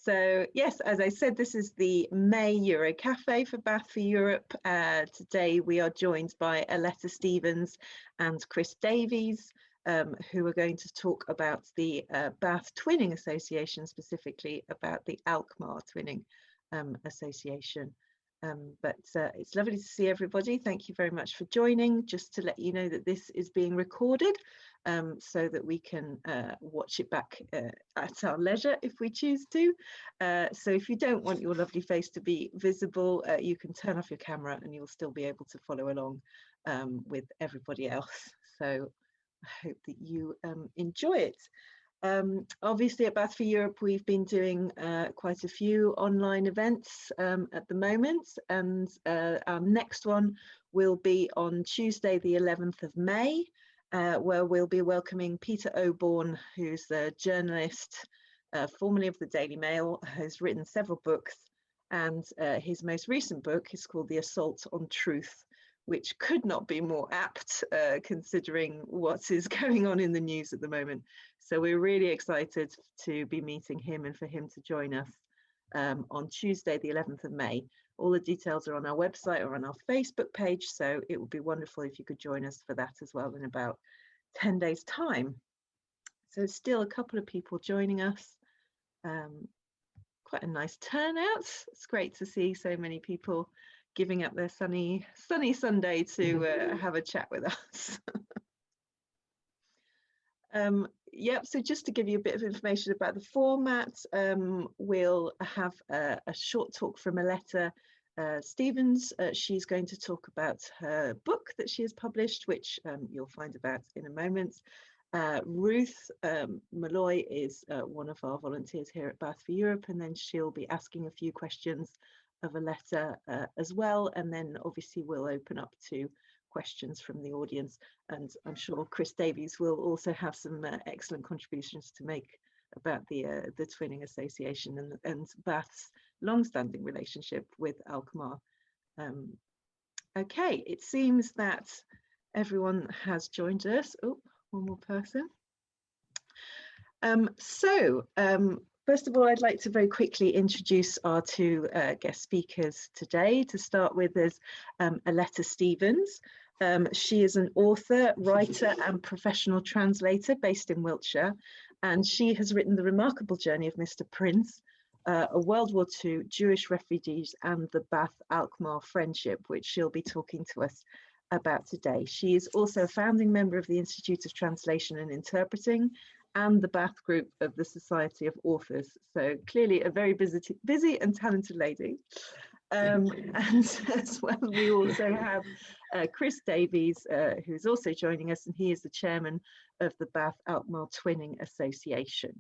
So yes, as I said, this is the May Euro Café for Bath for Europe. Today we are joined by Aletta Stevens and Chris Davies, who are going to talk about the Bath Twinning Association, specifically about the Alkmaar Twinning Association. But it's lovely to see everybody. Thank you very much for joining. Just to let you know that this is being recorded so that we can watch it back at our leisure if we choose to. So if you don't want your lovely face to be visible, you can turn off your camera and you'll still be able to follow along with everybody else. So I hope that you enjoy it. Obviously at Bath for Europe we've been doing quite a few online events at the moment, and our next one will be on Tuesday the 11th of May, where we'll be welcoming Peter Oborne, who's the journalist formerly of the Daily Mail, has written several books, and his most recent book is called The Assault on Truth, which could not be more apt considering what is going on in the news at the moment. So we're really excited to be meeting him and for him to join us on Tuesday, the 11th of May. All the details are on our website or on our Facebook page, so it would be wonderful if you could join us for that as well in about 10 days' time. So still a couple of people joining us. Quite a nice turnout. It's great to see so many people giving up their sunny Sunday to have a chat with us. Yep, so just to give you a bit of information about the format, we'll have a short talk from Aletta Stevens. She's going to talk about her book that she has published, which you'll find about in a moment. Ruth Malloy is one of our volunteers here at Bath for Europe, and then she'll be asking a few questions of Aletta as well, and then obviously we'll open up to questions from the audience, and I'm sure Chris Davies will also have some excellent contributions to make about the Twinning Association and Bath's long-standing relationship with Alkmaar. Okay, it seems that everyone has joined us. Oh, one more person. First of all, I'd like to very quickly introduce our two guest speakers today. To start with is Aletta Stevens. She is an author, writer and professional translator based in Wiltshire, and she has written The Remarkable Journey of Mr. Prins, a World War II Jewish refugees and the Bath-Alkmaar friendship, which she'll be talking to us about today. She is also a founding member of the Institute of Translation and Interpreting and the Bath group of the Society of Authors. So clearly a very busy and talented lady. And as well, we also have Chris Davies, who's also joining us, and he is the chairman of the Bath-Alkmaar Twinning Association.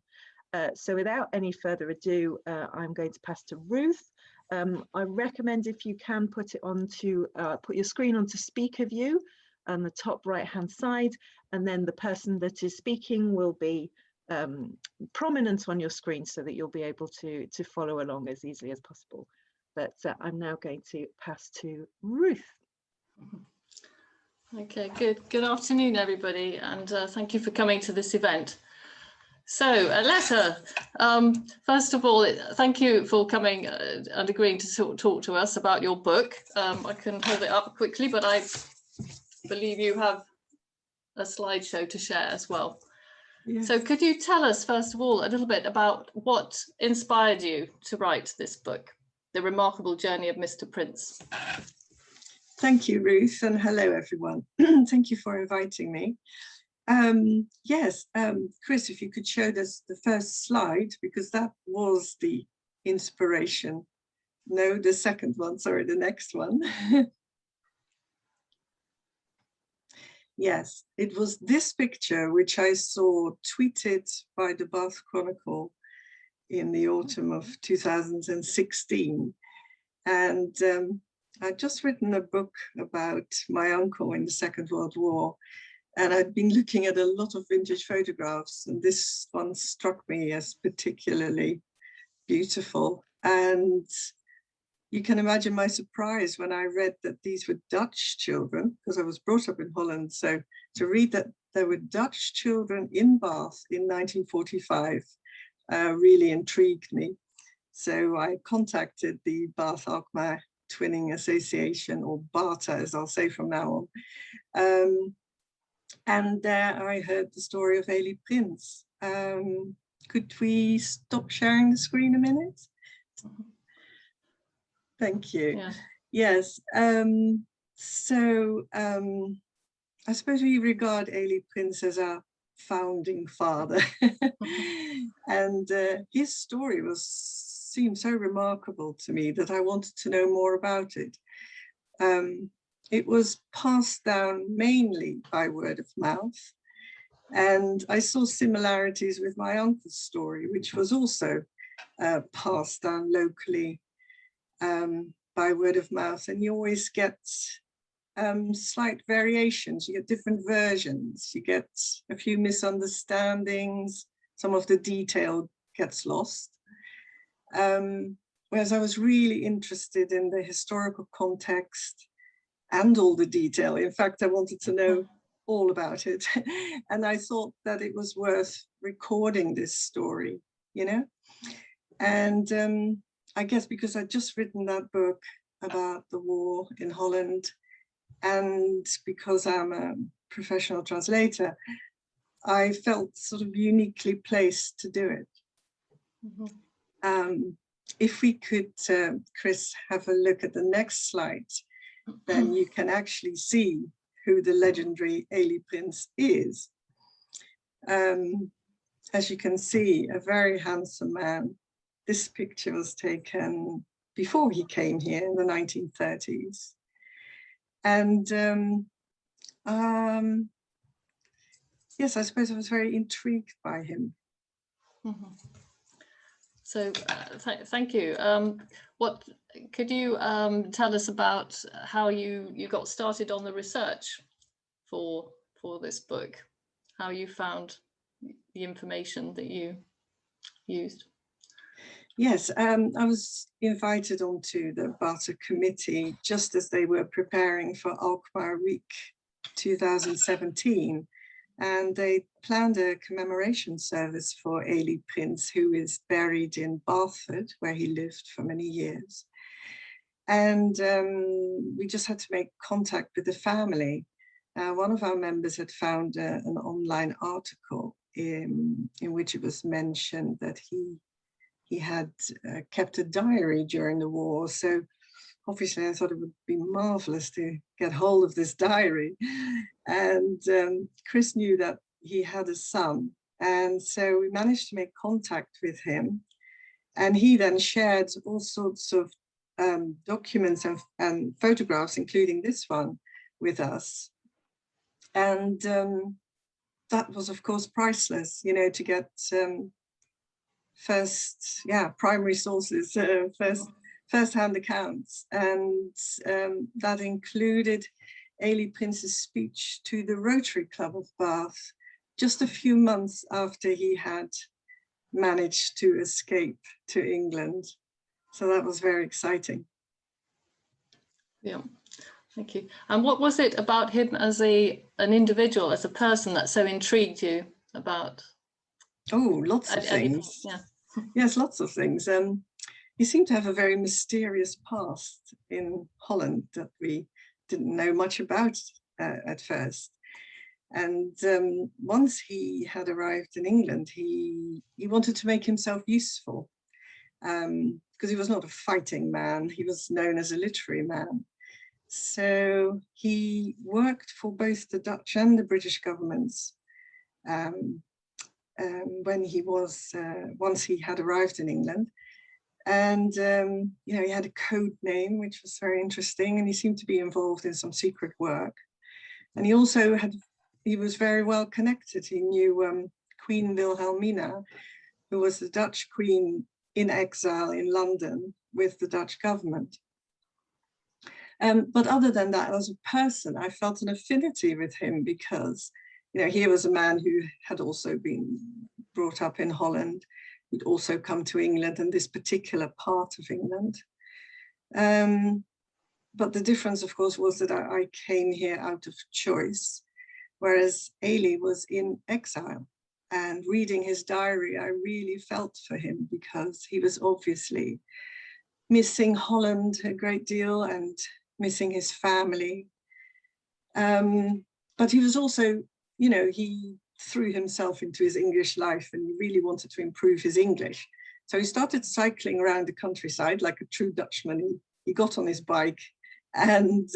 So without any further ado, I'm going to pass to Ruth. I recommend, if you can, put your screen onto speaker view on the top right hand side, and then the person that is speaking will be prominent on your screen so that you'll be able to follow along as easily as possible. But I'm now going to pass to Ruth. Okay, good afternoon everybody, and thank you for coming to this event. So Aletta, first of all, thank you for coming and agreeing to talk to us about your book. I can hold it up quickly, but I believe you have a slideshow to share as well. Yes. So could you tell us, first of all, a little bit about what inspired you to write this book, The Remarkable Journey of Mr. Prins? Thank you, Ruth, and hello, everyone. Thank you for inviting me. Yes, Chris, if you could show us the first slide, because that was the inspiration. No, the second one, sorry, the next one. Yes, it was this picture which I saw tweeted by the Bath Chronicle in the autumn of 2016. And I'd just written a book about my uncle in the Second World War. And I'd been looking at a lot of vintage photographs, and this one struck me as particularly beautiful. And you can imagine my surprise when I read that these were Dutch children, because I was brought up in Holland. So to read that there were Dutch children in Bath in 1945 really intrigued me. So I contacted the Bath-Alkmaar Twinning Association, or BATA as I'll say from now on. And there I heard the story of Eli Prins. Could we stop sharing the screen a minute? Thank you. Yeah. Yes. I suppose we regard Eli Prins as our founding father. And his story seemed so remarkable to me that I wanted to know more about it. It was passed down mainly by word of mouth. And I saw similarities with my uncle's story, which was also passed down locally by word of mouth. And you always get slight variations, you get different versions, you get a few misunderstandings, some of the detail gets lost. Whereas I was really interested in the historical context and all the detail. In fact, I wanted to know all about it. And I thought that it was worth recording this story, you know? And I guess because I'd just written that book about the war in Holland, and because I'm a professional translator, I felt sort of uniquely placed to do it. Mm-hmm. If we could, Chris, have a look at the next slide, then you can actually see who the legendary Eli Prins is. As you can see, a very handsome man. This picture was taken before he came here in the 1930s. And yes, I suppose I was very intrigued by him. Mm-hmm. So thank you. What could you tell us about how you got started on the research for this book? How you found the information that you used? Yes, I was invited onto the BATA committee just as they were preparing for Alkmaar Week 2017. And they planned a commemoration service for Eli Prins, who is buried in Barford, where he lived for many years. And we just had to make contact with the family. One of our members had found an online article in which it was mentioned that he had kept a diary during the war. So obviously I thought it would be marvelous to get hold of this diary. And Chris knew that he had a son. And so we managed to make contact with him. And he then shared all sorts of documents and photographs, including this one, with us. And that was, of course, priceless, you know, to get primary sources, first-hand accounts. And that included Eli Prins's speech to the Rotary Club of Bath just a few months after he had managed to escape to England. So that was very exciting. Yeah, thank you. And what was it about him as an individual, as a person, that so intrigued you about? Oh, lots of things. Yeah. Yes, lots of things. He seemed to have a very mysterious past in Holland that we didn't know much about at first. And once he had arrived in England, he wanted to make himself useful because he was not a fighting man. He was known as a literary man. So he worked for both the Dutch and the British governments when he was, once he had arrived in England. And, you know, he had a code name, which was very interesting, and he seemed to be involved in some secret work. And he also he was very well connected. He knew Queen Wilhelmina, who was the Dutch queen in exile in London with the Dutch government. But other than that, as a person, I felt an affinity with him because, you know, here was a man who had also been brought up in Holland, who'd also come to England and this particular part of England. But the difference, of course, was that I came here out of choice, whereas Eli was in exile. And reading his diary, I really felt for him, because he was obviously missing Holland a great deal and missing his family. But he was also, you know, he threw himself into his English life, and he really wanted to improve his English. So he started cycling around the countryside like a true Dutchman. He got on his bike, and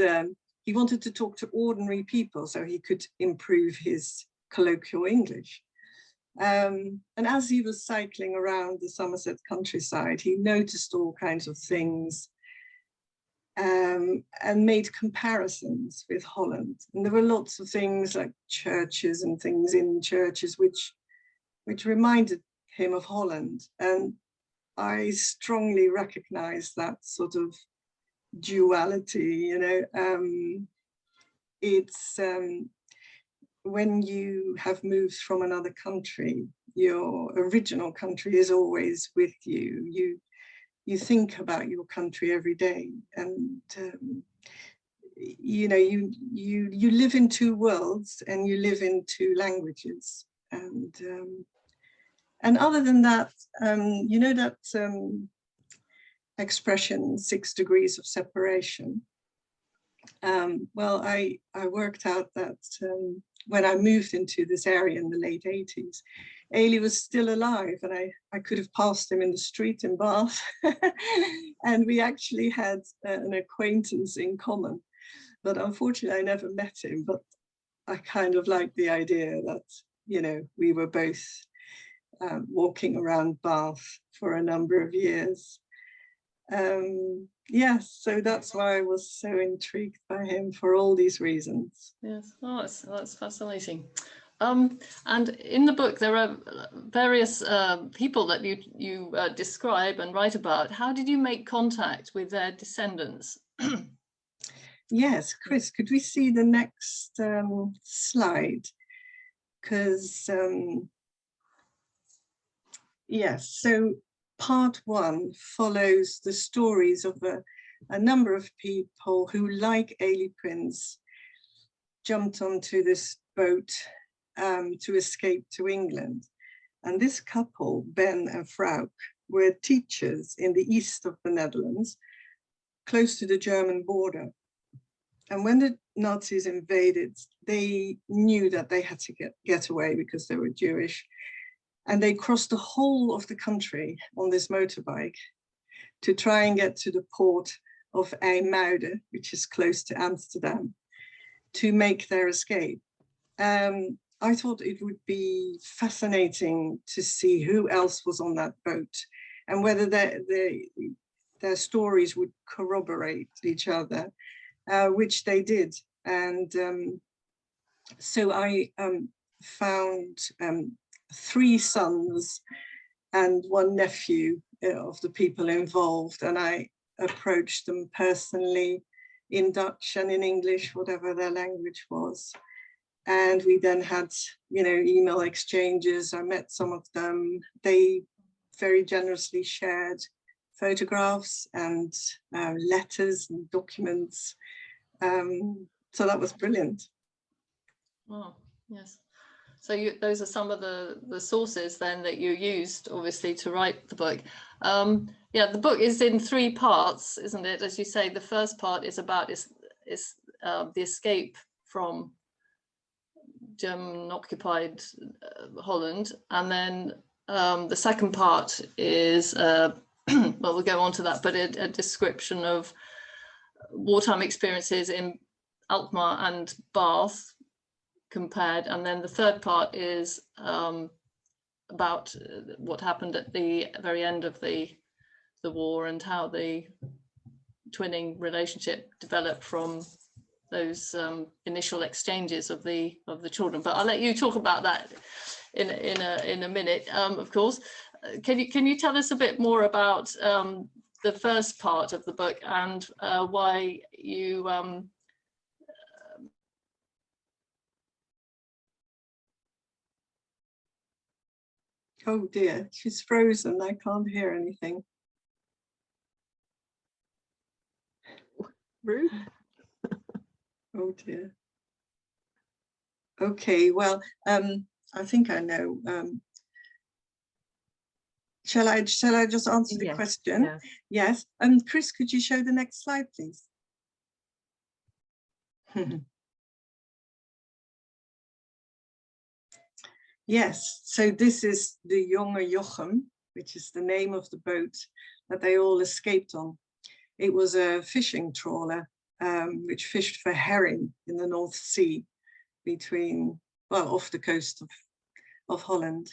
he wanted to talk to ordinary people so he could improve his colloquial English. And as he was cycling around the Somerset countryside, he noticed all kinds of things, and made comparisons with Holland. And there were lots of things like churches and things in churches which reminded him of Holland. And I strongly recognize that sort of duality, you know. It's when you have moved from another country, your original country is always with you. You think about your country every day, and you know, you live in two worlds, and you live in two languages, and other than that, you know that expression 6 degrees of separation. Well, I worked out that when I moved into this area in the late 80s, Eli was still alive, and I could have passed him in the street in Bath. And we actually had an acquaintance in common, but unfortunately I never met him. But I kind of liked the idea that, you know, we were both walking around Bath for a number of years. Yes, so that's why I was so intrigued by him, for all these reasons. Yes, oh, that's fascinating. And in the book there are various people that you describe and write about. How did you make contact with their descendants? Yes, Chris, could we see the next slide? Because yes, so part 1 follows the stories of a number of people who, like Eli Prins, jumped onto this boat to escape to England. And this couple, Ben and Frauke, were teachers in the east of the Netherlands, close to the German border. And when the Nazis invaded, they knew that they had to get away because they were Jewish. And they crossed the whole of the country on this motorbike to try and get to the port of IJmuiden, which is close to Amsterdam, to make their escape. I thought it would be fascinating to see who else was on that boat, and whether their stories would corroborate each other, which they did. And so I found 3 sons and 1 nephew of the people involved, and I approached them personally in Dutch and in English, whatever their language was. And we then had, you know, email exchanges. I met some of them. They very generously shared photographs and letters and documents. So that was brilliant. Oh, yes. So those are some of the sources then that you used, obviously, to write the book. Yeah, the book is in 3 parts, isn't it? As you say, the first part is about the escape from German-occupied Holland, and then the second part is, well, we'll go on to that, but a description of wartime experiences in Alkmaar and Bath compared, and then the third part is about what happened at the very end of the war and how the twinning relationship developed from those initial exchanges of the children. But I'll let you talk about that in a minute. Of course, can you tell us a bit more about the first part of the book and why you Oh dear, she's frozen. I can't hear anything. Ruth? Oh dear. Okay, well, I think I know. Shall I just answer the question? Yes. Yes. Chris, could you show the next slide, please? Yes, so this is the Jonge Jochem, which is the name of the boat that they all escaped on. It was a fishing trawler which fished for herring in the North Sea between, well, off the coast of Holland.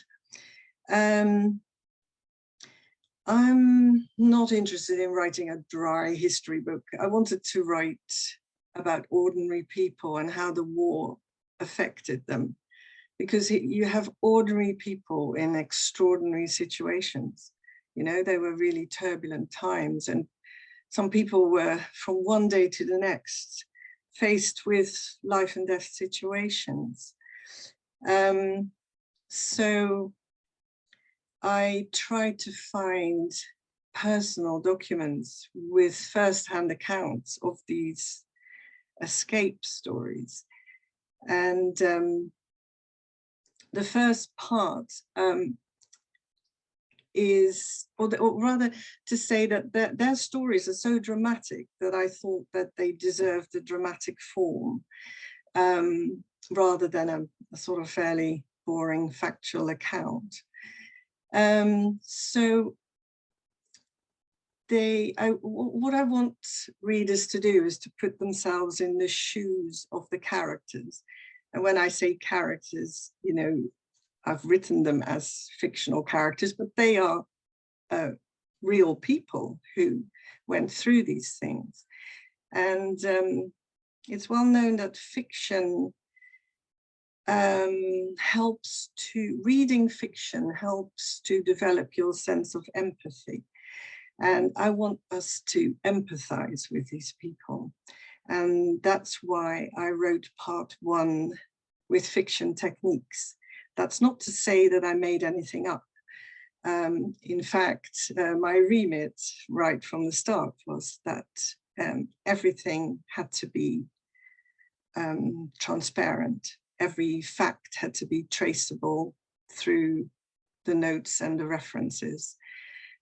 I'm not interested in writing a dry history book. I wanted to write about ordinary people and how the war affected them, because you have ordinary people in extraordinary situations. You know, they were really turbulent times, and some people were from one day to the next faced with life and death situations. So I tried to find personal documents with first-hand accounts of these escape stories. And the first part is, or rather to say that their stories are so dramatic that I thought that they deserved a dramatic form rather than a sort of fairly boring factual account. So what I want readers to do is to put themselves in the shoes of the characters. And when I say characters, you know, I've written them as fictional characters, but they are real people who went through these things. And it's well known that fiction reading fiction helps to develop your sense of empathy. And I want us to empathize with these people. And that's why I wrote part 1 with fiction techniques. That's not to say that I made anything up. In fact, my remit right from the start was that everything had to be transparent. Every fact had to be traceable through the notes and the references.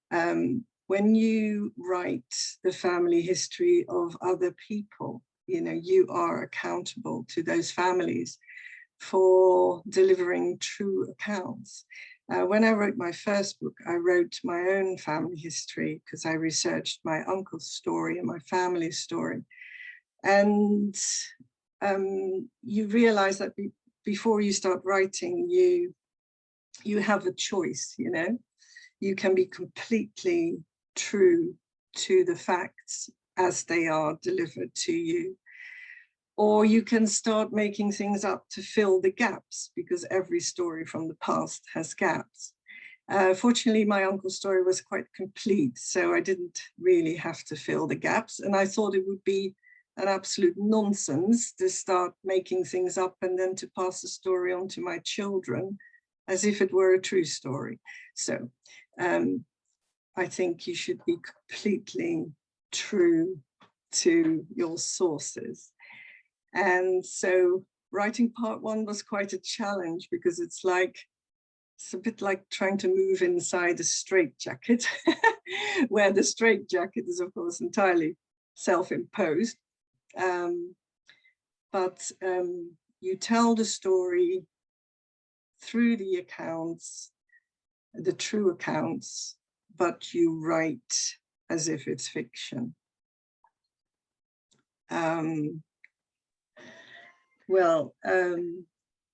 When you write the family history of other people, you know, you are accountable to those families for delivering true accounts. When I wrote my first book, I wrote my own family history because I researched my uncle's story and my family's story. And you realize that before you start writing, you have a choice, you know. You can be completely true to the facts as they are delivered to you, or you can start making things up to fill the gaps, because every story from the past has gaps. Fortunately, my uncle's story was quite complete, so I didn't really have to fill the gaps, and I thought it would be an absolute nonsense to start making things up and then to pass the story on to my children as if it were a true story. So I think you should be completely true to your sources. And so writing part 1 was quite a challenge, because it's a bit like trying to move inside a straitjacket, where the straitjacket is of course entirely self-imposed. But you tell the story through the accounts, the true accounts, but you write as if it's fiction.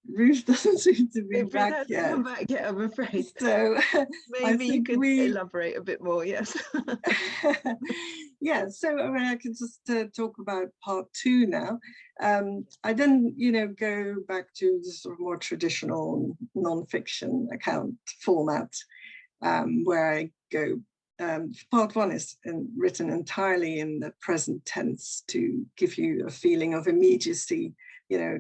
Ruth doesn't seem to be back yet. Come back yet, I'm afraid. So maybe you could elaborate a bit more. Yes. Yeah. So I mean, I can just talk about part 2 now. I then, you know, go back to the sort of more traditional non-fiction account format, where I go. Part 1 is written entirely in the present tense to give you a feeling of immediacy, you know,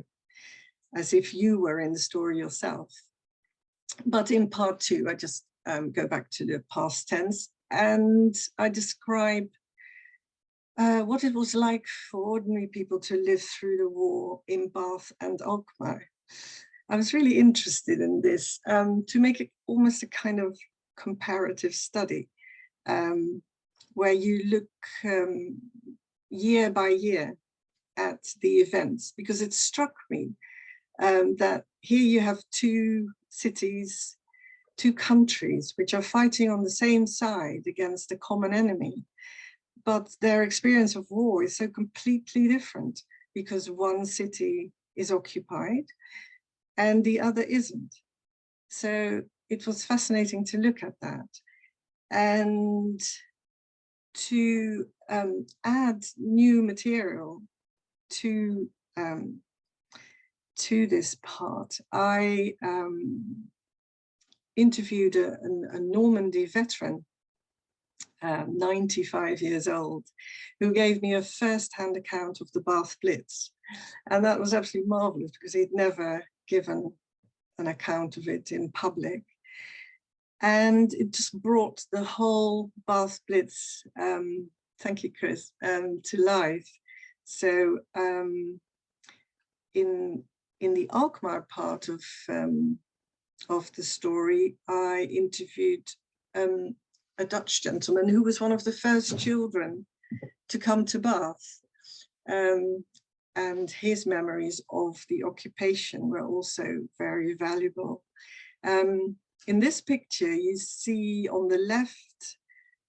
as if you were in the story yourself. But in part 2, I just go back to the past tense, and I describe what it was like for ordinary people to live through the war in Bath and Alkmaar. I was really interested in this to make it almost a kind of comparative study where you look year by year at the events, because it struck me that here you have two cities, two countries which are fighting on the same side against a common enemy, but their experience of war is so completely different, because one city is occupied and the other isn't. So it was fascinating to look at that and to add new material to this part. I interviewed a Normandy veteran, 95 years old, who gave me a first-hand account of the Bath Blitz. And that was absolutely marvelous, because he'd never given an account of it in public. And it just brought the whole Bath Blitz, thank you, Chris, to life. So in the Alkmaar part of the story, I interviewed a Dutch gentleman who was one of the first children to come to Bath. And his memories of the occupation were also very valuable. In this picture, you see on the left,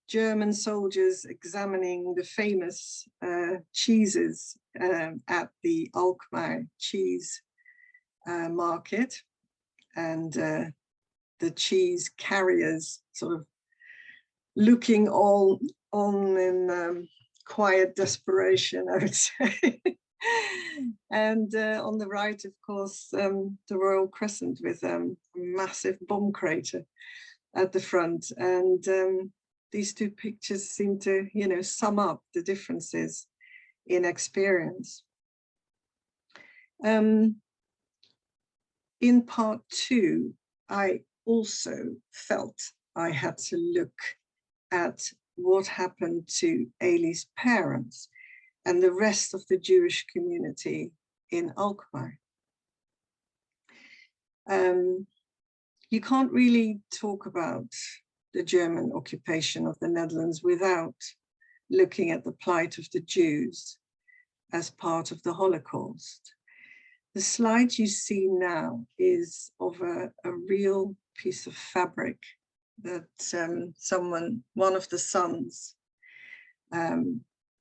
German soldiers examining the famous cheeses at the Alkmaar cheese market, and the cheese carriers sort of looking all on in quiet desperation, I would say. And on the right, of course, the Royal Crescent with a massive bomb crater at the front. And these two pictures seem to, you know, sum up the differences in experience. In part two, I also felt I had to look at what happened to Eli's parents and the rest of the Jewish community in Alkmaar. You can't really talk about the German occupation of the Netherlands without looking at the plight of the Jews as part of the Holocaust. The slide you see now is of a real piece of fabric that one of the sons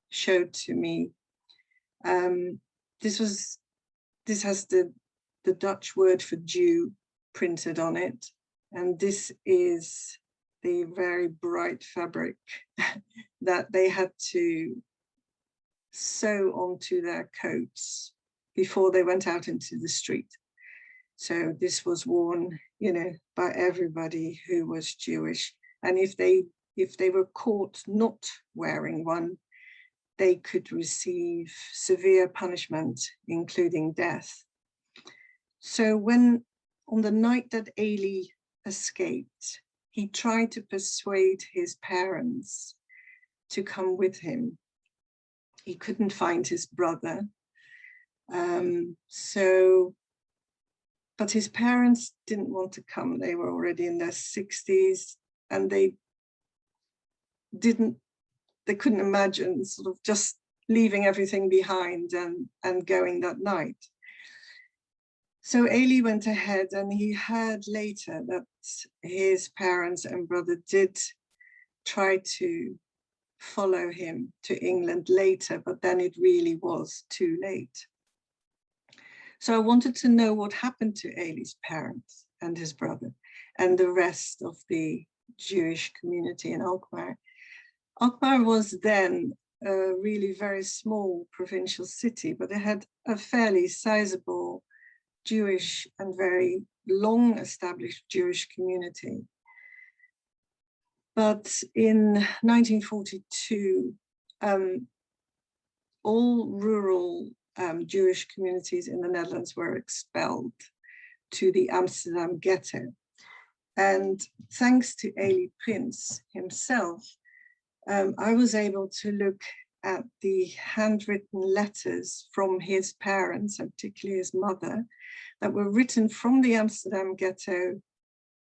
showed to me. This has the Dutch word for Jew printed on it, and this is the very bright fabric that they had to sew onto their coats before they went out into the street. So this was worn, you know, by everybody who was Jewish, and if they were caught not wearing one, they could receive severe punishment, including death. So when, on the night that Eli escaped, he tried to persuade his parents to come with him. He couldn't find his brother. But his parents didn't want to come. They were already in their 60s, and they couldn't imagine sort of just leaving everything behind and going that night. So Eli went ahead, and he heard later that his parents and brother did try to follow him to England later, but then it really was too late. So I wanted to know what happened to Eli's parents and his brother and the rest of the Jewish community in Alkmaar. Alkmaar was then a really very small provincial city, but it had a fairly sizable Jewish and very long established Jewish community. But in 1942, all rural Jewish communities in the Netherlands were expelled to the Amsterdam ghetto. And thanks to Eli Prins himself, I was able to look at the handwritten letters from his parents, and particularly his mother, that were written from the Amsterdam ghetto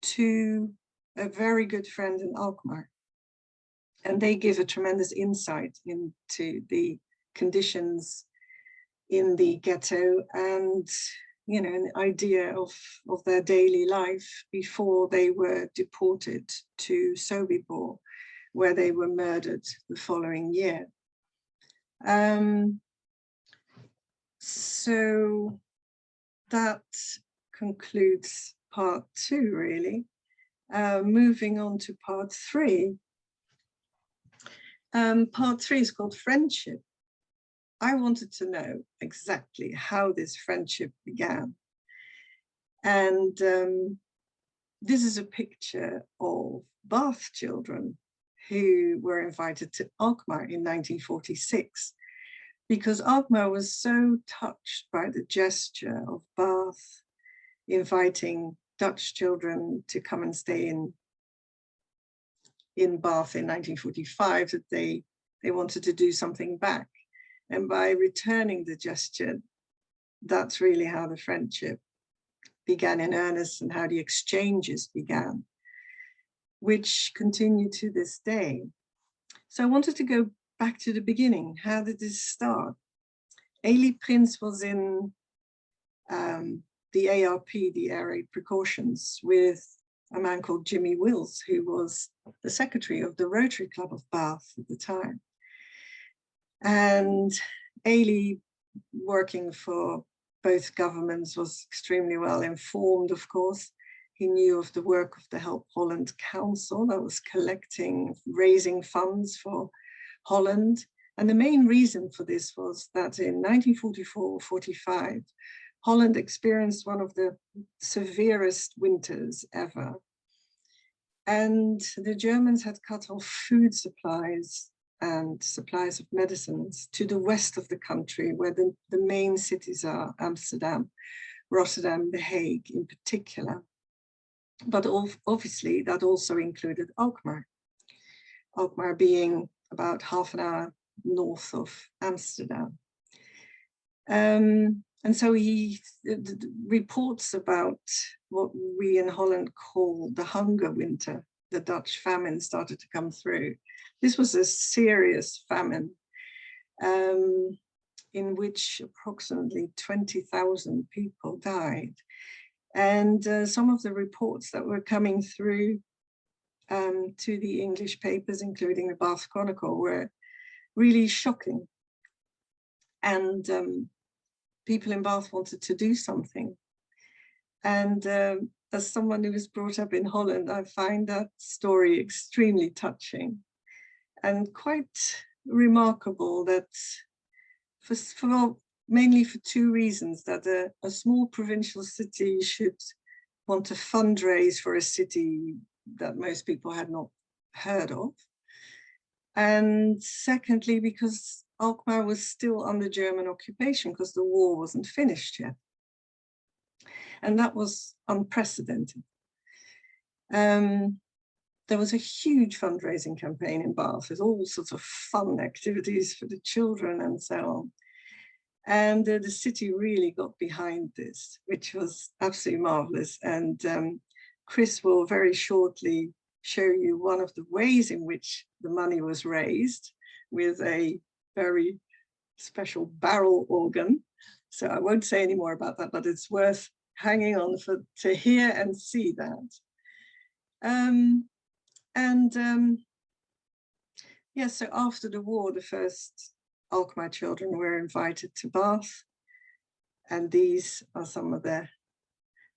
to a very good friend in Alkmaar. And they give a tremendous insight into the conditions in the ghetto and, you know, an idea of their daily life before they were deported to Sobibor, where they were murdered the following year. So that concludes part 2, really. Moving on to part 3. Part 3 is called Friendship. I wanted to know exactly how this friendship began. And this is a picture of Bath children who were invited to Alkmaar in 1946, because Alkmaar was so touched by the gesture of Bath inviting Dutch children to come and stay in Bath in 1945 that they wanted to do something back. And by returning the gesture, that's really how the friendship began in earnest and how the exchanges began, which continue to this day. So I wanted to go back to the beginning. How did this start? Eli Prins was in the ARP, the Air Raid Precautions, with a man called Jimmy Wills, who was the secretary of the Rotary Club of Bath at the time. And Eli, working for both governments, was extremely well informed, of course. He knew of the work of the Help Holland Council that was raising funds for Holland. And the main reason for this was that in 1944-45, Holland experienced one of the severest winters ever. And the Germans had cut off food supplies and supplies of medicines to the west of the country, where the main cities are Amsterdam, Rotterdam, The Hague in particular. But obviously that also included Alkmaar. Alkmaar being about half an hour north of Amsterdam. And so he reports about what we in Holland call the hunger winter. The Dutch famine started to come through. This was a serious famine in which approximately 20,000 people died. And some of the reports that were coming through to the English papers, including the Bath Chronicle, were really shocking. And people in Bath wanted to do something. And as someone who was brought up in Holland, I find that story extremely touching and quite remarkable, that mainly for 2 reasons: that a small provincial city should want to fundraise for a city that most people had not heard of. And secondly, because Alkmaar was still under German occupation, because the war wasn't finished yet. And that was unprecedented. There was a huge fundraising campaign in Bath with all sorts of fun activities for the children and so on. And the city really got behind this, which was absolutely marvelous. And Chris will very shortly show you one of the ways in which the money was raised, with a very special barrel organ. So I won't say any more about that, but it's worth hanging on to hear and see that. Yeah, so after the war, the first Alkmaar children were invited to Bath, and these are some of the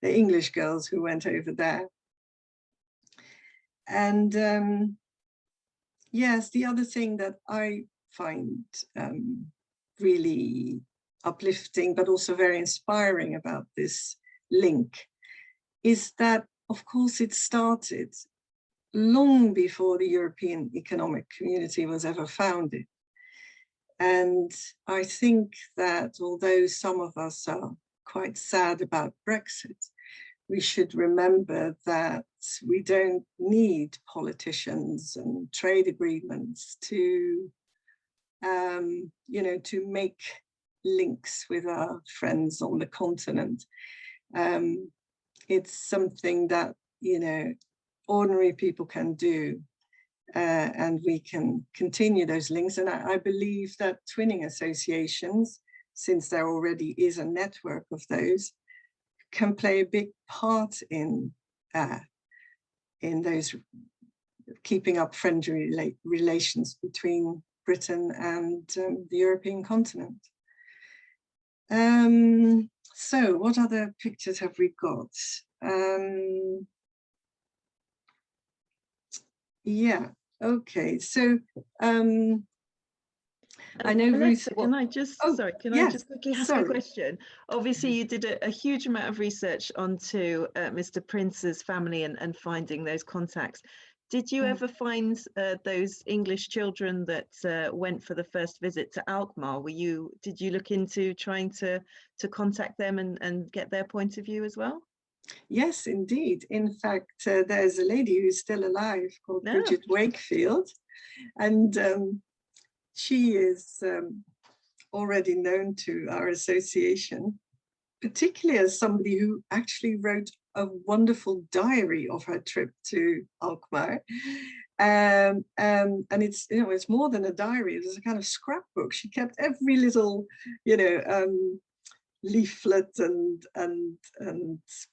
English girls who went over there. And yes, the other thing that I find really uplifting, but also very inspiring about this link, is that, of course, it started long before the European Economic Community was ever founded. And I think that although some of us are quite sad about Brexit, we should remember that we don't need politicians and trade agreements to you know, to make links with our friends on the continent. It's something that, you know, ordinary people can do, and we can continue those links. And I believe that twinning associations, since there already is a network of those, can play a big part in those keeping up friendly relations between Britain and the European continent. So what other pictures have we got? Yeah, okay, so I know Aletta, Ruth. can I just, sorry, can I just quickly ask a question? Obviously, you did a huge amount of research onto Mr. Prins's family and finding those contacts. Did you ever find those English children that went for the first visit to Alkmaar? Did you look into trying to contact them and get their point of view as well? Yes, indeed. In fact, there's a lady who's still alive called Bridget Wakefield, and she is already known to our association, particularly as somebody who actually wrote a wonderful diary of her trip to Alkmaar. And it's, you know, it's more than a diary, it's a kind of scrapbook. She kept every little, you know, leaflet and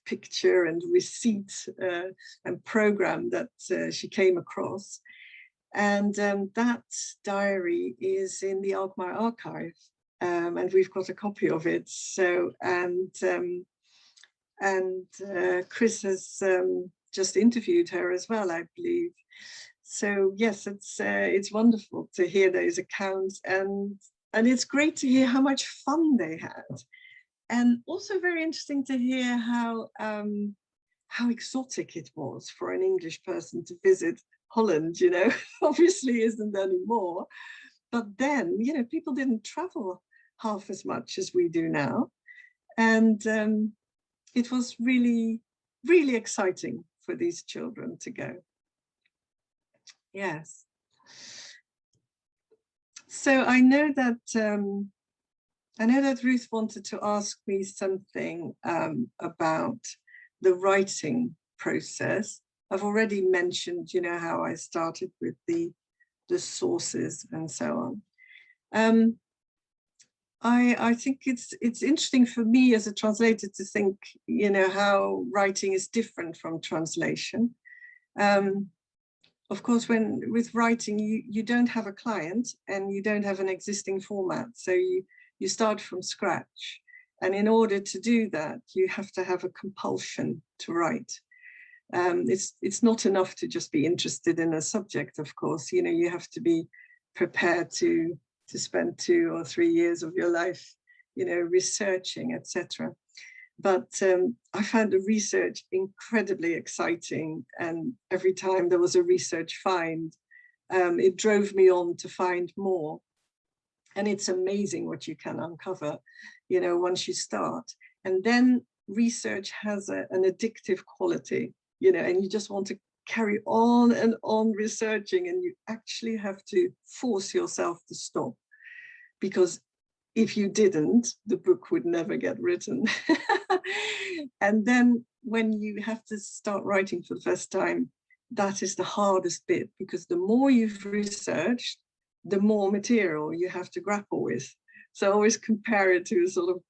picture and receipt and program that she came across. And that diary is in the Alkmaar archive, and we've got a copy of it. So, and Chris has just interviewed her as well, I believe. So yes, it's wonderful to hear those accounts, and it's great to hear how much fun they had, and also very interesting to hear how exotic it was for an English person to visit Holland, you know. Obviously isn't anymore, but then, you know, people didn't travel half as much as we do now, and it was really, really exciting for these children to go. Yes. So I know that Ruth wanted to ask me something about the writing process. I've already mentioned, you know, how I started with the sources and so on. I think it's interesting for me as a translator to think, you know, how writing is different from translation. Of course, with writing, you don't have a client and you don't have an existing format, so you start from scratch. And in order to do that, you have to have a compulsion to write. It's not enough to just be interested in a subject, of course. You know, you have to be prepared to spend 2 or 3 years of your life, you know, researching, etc. But I found the research incredibly exciting, and every time there was a research find, it drove me on to find more. And it's amazing what you can uncover, you know, once you start. And then research has an addictive quality, you know, and you just want to carry on and on researching, and you actually have to force yourself to stop, because if you didn't, the book would never get written. And then when you have to start writing for the first time, that is the hardest bit, because the more you've researched, the more material you have to grapple with. So I always compare it to a sort of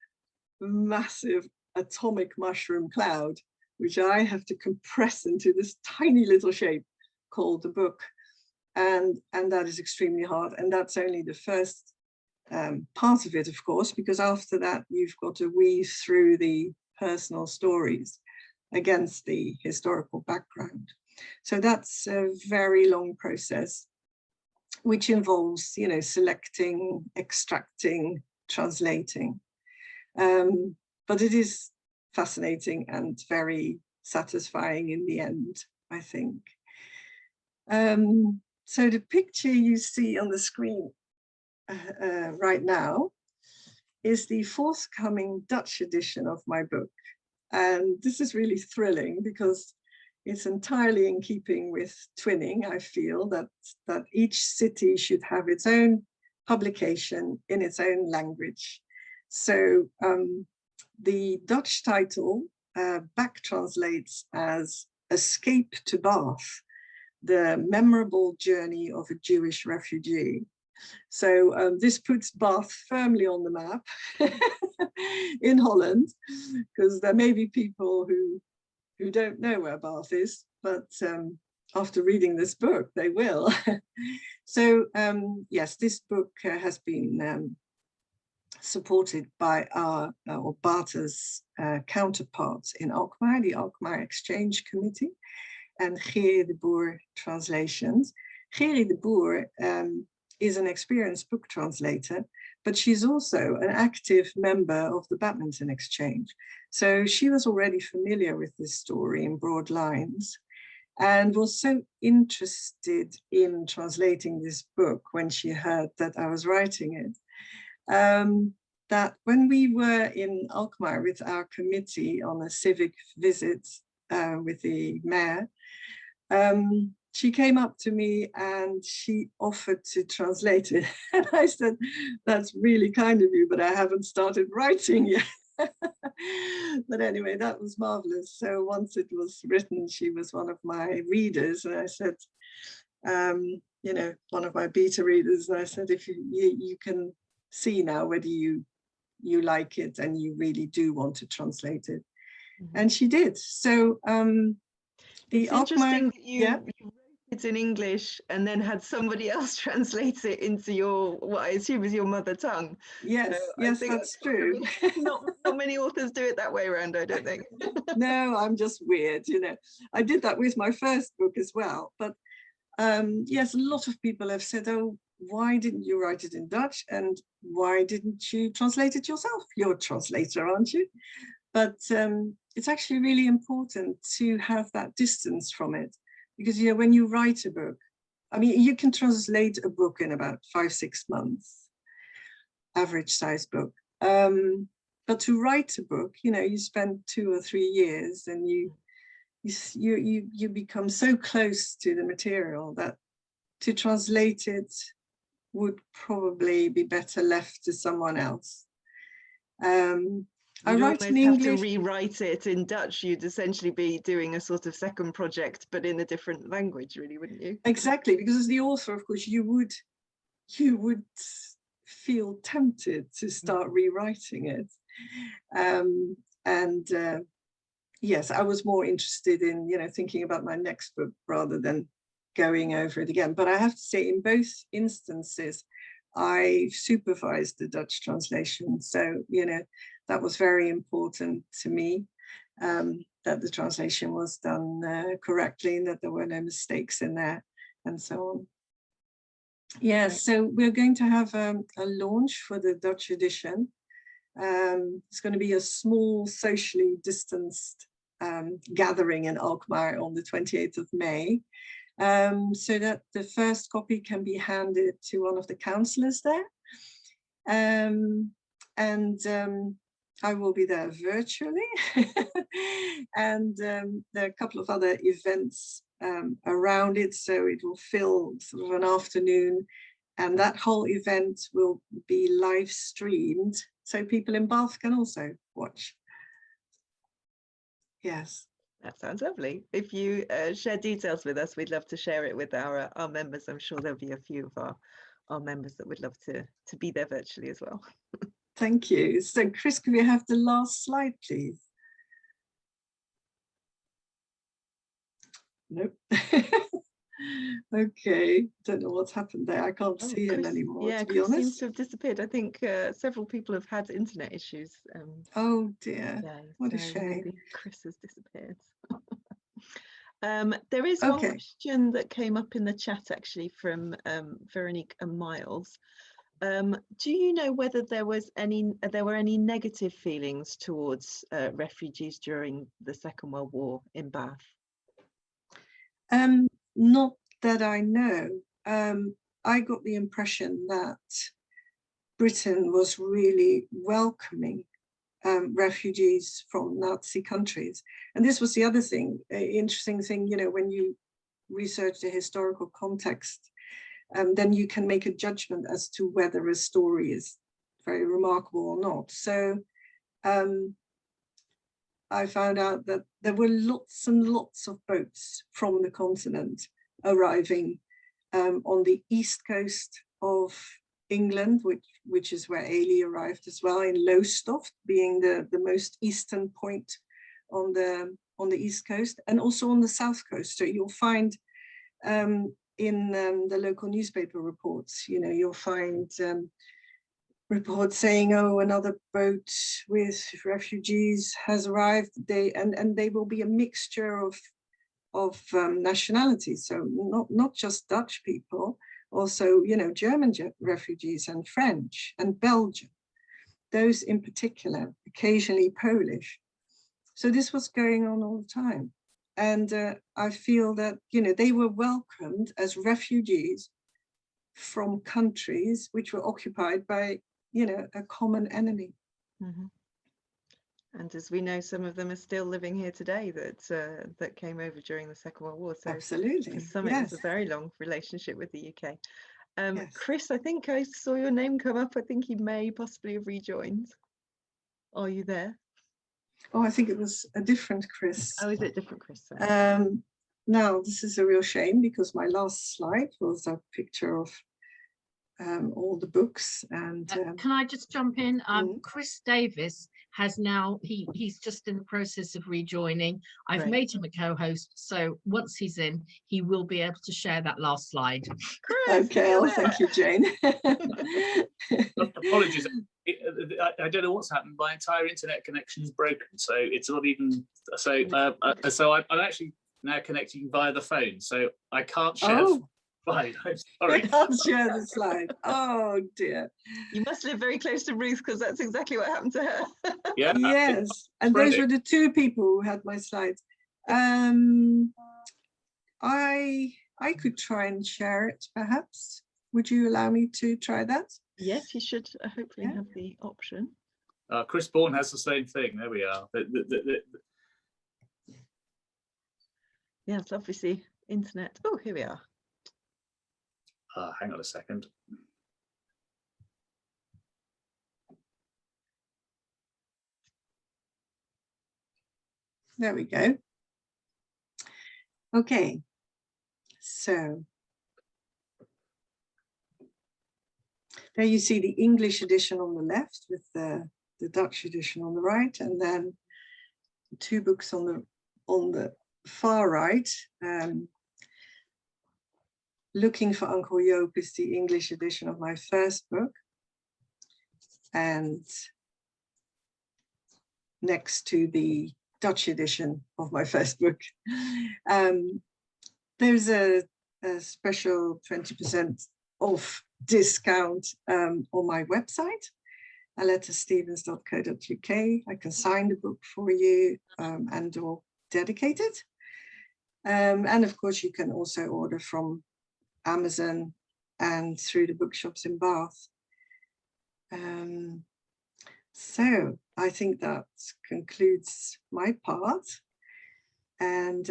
massive atomic mushroom cloud, which I have to compress into this tiny little shape called the book. And that is extremely hard. And that's only the first part of it, of course, because after that, you've got to weave through the personal stories against the historical background. So that's a very long process, which involves, you know, selecting, extracting, translating. But it is fascinating and very satisfying in the end, I think. So the picture you see on the screen right now is the forthcoming Dutch edition of my book. And this is really thrilling because it's entirely in keeping with twinning. I feel that each city should have its own publication in its own language. So the Dutch title back translates as Escape to Bath, the memorable journey of a Jewish refugee. So this puts Bath firmly on the map in Holland, because there may be people who don't know where Bath is, but after reading this book, they will. So yes, this book has been supported by our BATA's counterparts in Alkmaar, the Alkmaar Exchange Committee, and Gerry de Boer Translations. Gerry de Boer is an experienced book translator, but she's also an active member of the Badminton Exchange. So she was already familiar with this story in broad lines, and was so interested in translating this book when she heard that I was writing it, that when we were in Alkmaar with our committee on a civic visit with the mayor, she came up to me and she offered to translate it. And I said, that's really kind of you, but I haven't started writing yet. But anyway, that was marvelous. So once it was written, she was one of my readers. And I said, you know, one of my beta readers, and I said, if you can see now whether you like it and you really do want to translate it. Mm-hmm. And she did. So it's interesting that you wrote it in English and then had somebody else translate it into your, what I assume is your mother tongue. Yes, so yes, that's true. Not many authors do it that way around, I don't think. No, I'm just weird, you know. I did that with my first book as well. But yes, a lot of people have said, oh, why didn't you write it in Dutch? And why didn't you translate it yourself? You're a translator, aren't you? But it's actually really important to have that distance from it. Because, you know, when you write a book, I mean, you can translate a book in about 5-6 months, average size book. But to write a book, you know, you spend 2 or 3 years and you become so close to the material that to translate it would probably be better left to someone else. I write in English. Have to rewrite it in Dutch. You'd essentially be doing a sort of second project, but in a different language, really, wouldn't you? Exactly, because as the author, of course, you would feel tempted to start rewriting it. Yes, I was more interested in, you know, thinking about my next book rather than going over it again. But I have to say, in both instances, I supervised the Dutch translation. So, you know, that was very important to me, that the translation was done correctly and that there were no mistakes in there and so on. Yeah, so we're going to have a launch for the Dutch edition. It's going to be a small, socially distanced gathering in Alkmaar on the 28th of May, so that the first copy can be handed to one of the councillors there. I will be there virtually. And there are a couple of other events around it, so it will fill sort of an afternoon, and that whole event will be live streamed, so people in Bath can also watch. Yes. That sounds lovely. If you share details with us, we'd love to share it with our members. I'm sure there'll be a few of our members that would love to be there virtually as well. Thank you. So Chris, can we have the last slide, please? Nope. Okay, don't know what's happened there. I can't see him anymore. Yeah, to be honest. Chris seems to have disappeared. I think several people have had internet issues. Oh dear, yeah, what a so shame. Maybe Chris has disappeared. There is one question that came up in the chat actually from Veronique and Miles. Do you know whether there were any negative feelings towards refugees during the Second World War in Bath? Not that I know. I got the impression that Britain was really welcoming refugees from Nazi countries. And this was the other thing, interesting thing, you know, when you research the historical context, then you can make a judgment as to whether a story is very remarkable or not. So I found out that there were lots and lots of boats from the continent arriving on the east coast of England, which is where Eli arrived as well, in Lowestoft, being the most eastern point on the east coast, and also on the south coast. So you'll find in the local newspaper reports, you know, you'll find reports saying, oh, another boat with refugees has arrived. They will be a mixture of nationalities, so not just Dutch people, also, you know, German refugees and French and Belgian, those in particular, occasionally Polish. So this was going on all the time. And I feel that, you know, they were welcomed as refugees from countries which were occupied by, you know, a common enemy. Mm-hmm. And as we know, some of them are still living here today that came over during the Second World War. So absolutely, for some, yes. It was a very long relationship with the UK. Yes. Chris, I think I saw your name come up. I think you may possibly have rejoined. Are you there? Oh, I think it was a different Chris. Oh, is it different Chris? Now, this is a real shame because my last slide was a picture of all the books. And can I just jump in? Chris Davies has now, he's just in the process of rejoining. I've Great. made him a co-host, so once he's in, he will be able to share that last slide. Chris, okay, well, thank you, Jane. Apologies, I don't know what's happened. My entire internet connection is broken, so it's not even. So I'm actually now connecting via the phone, so I can't share. Oh. Right, I'm sorry. Can't share the slide. Oh dear. You must live very close to Ruth because that's exactly what happened to her. Yeah. Yes, and those were the two people who had my slides. I could try and share it, perhaps. Would you allow me to try that? Yes, you should hopefully have the option. Chris Bourne has the same thing. There we are. Yeah, it's obviously internet. Oh, here we are. Hang on a second. There we go. Okay, so there you see the English edition on the left with the Dutch edition on the right, and then two books on the far right. Looking for Uncle Joop is the English edition of my first book, and next to the Dutch edition of my first book. There's a special 20% off discount on my website, alettastevens.co.uk. I can sign the book for you and or dedicate it. And of course, you can also order from Amazon and through the bookshops in Bath. So I think that concludes my part, and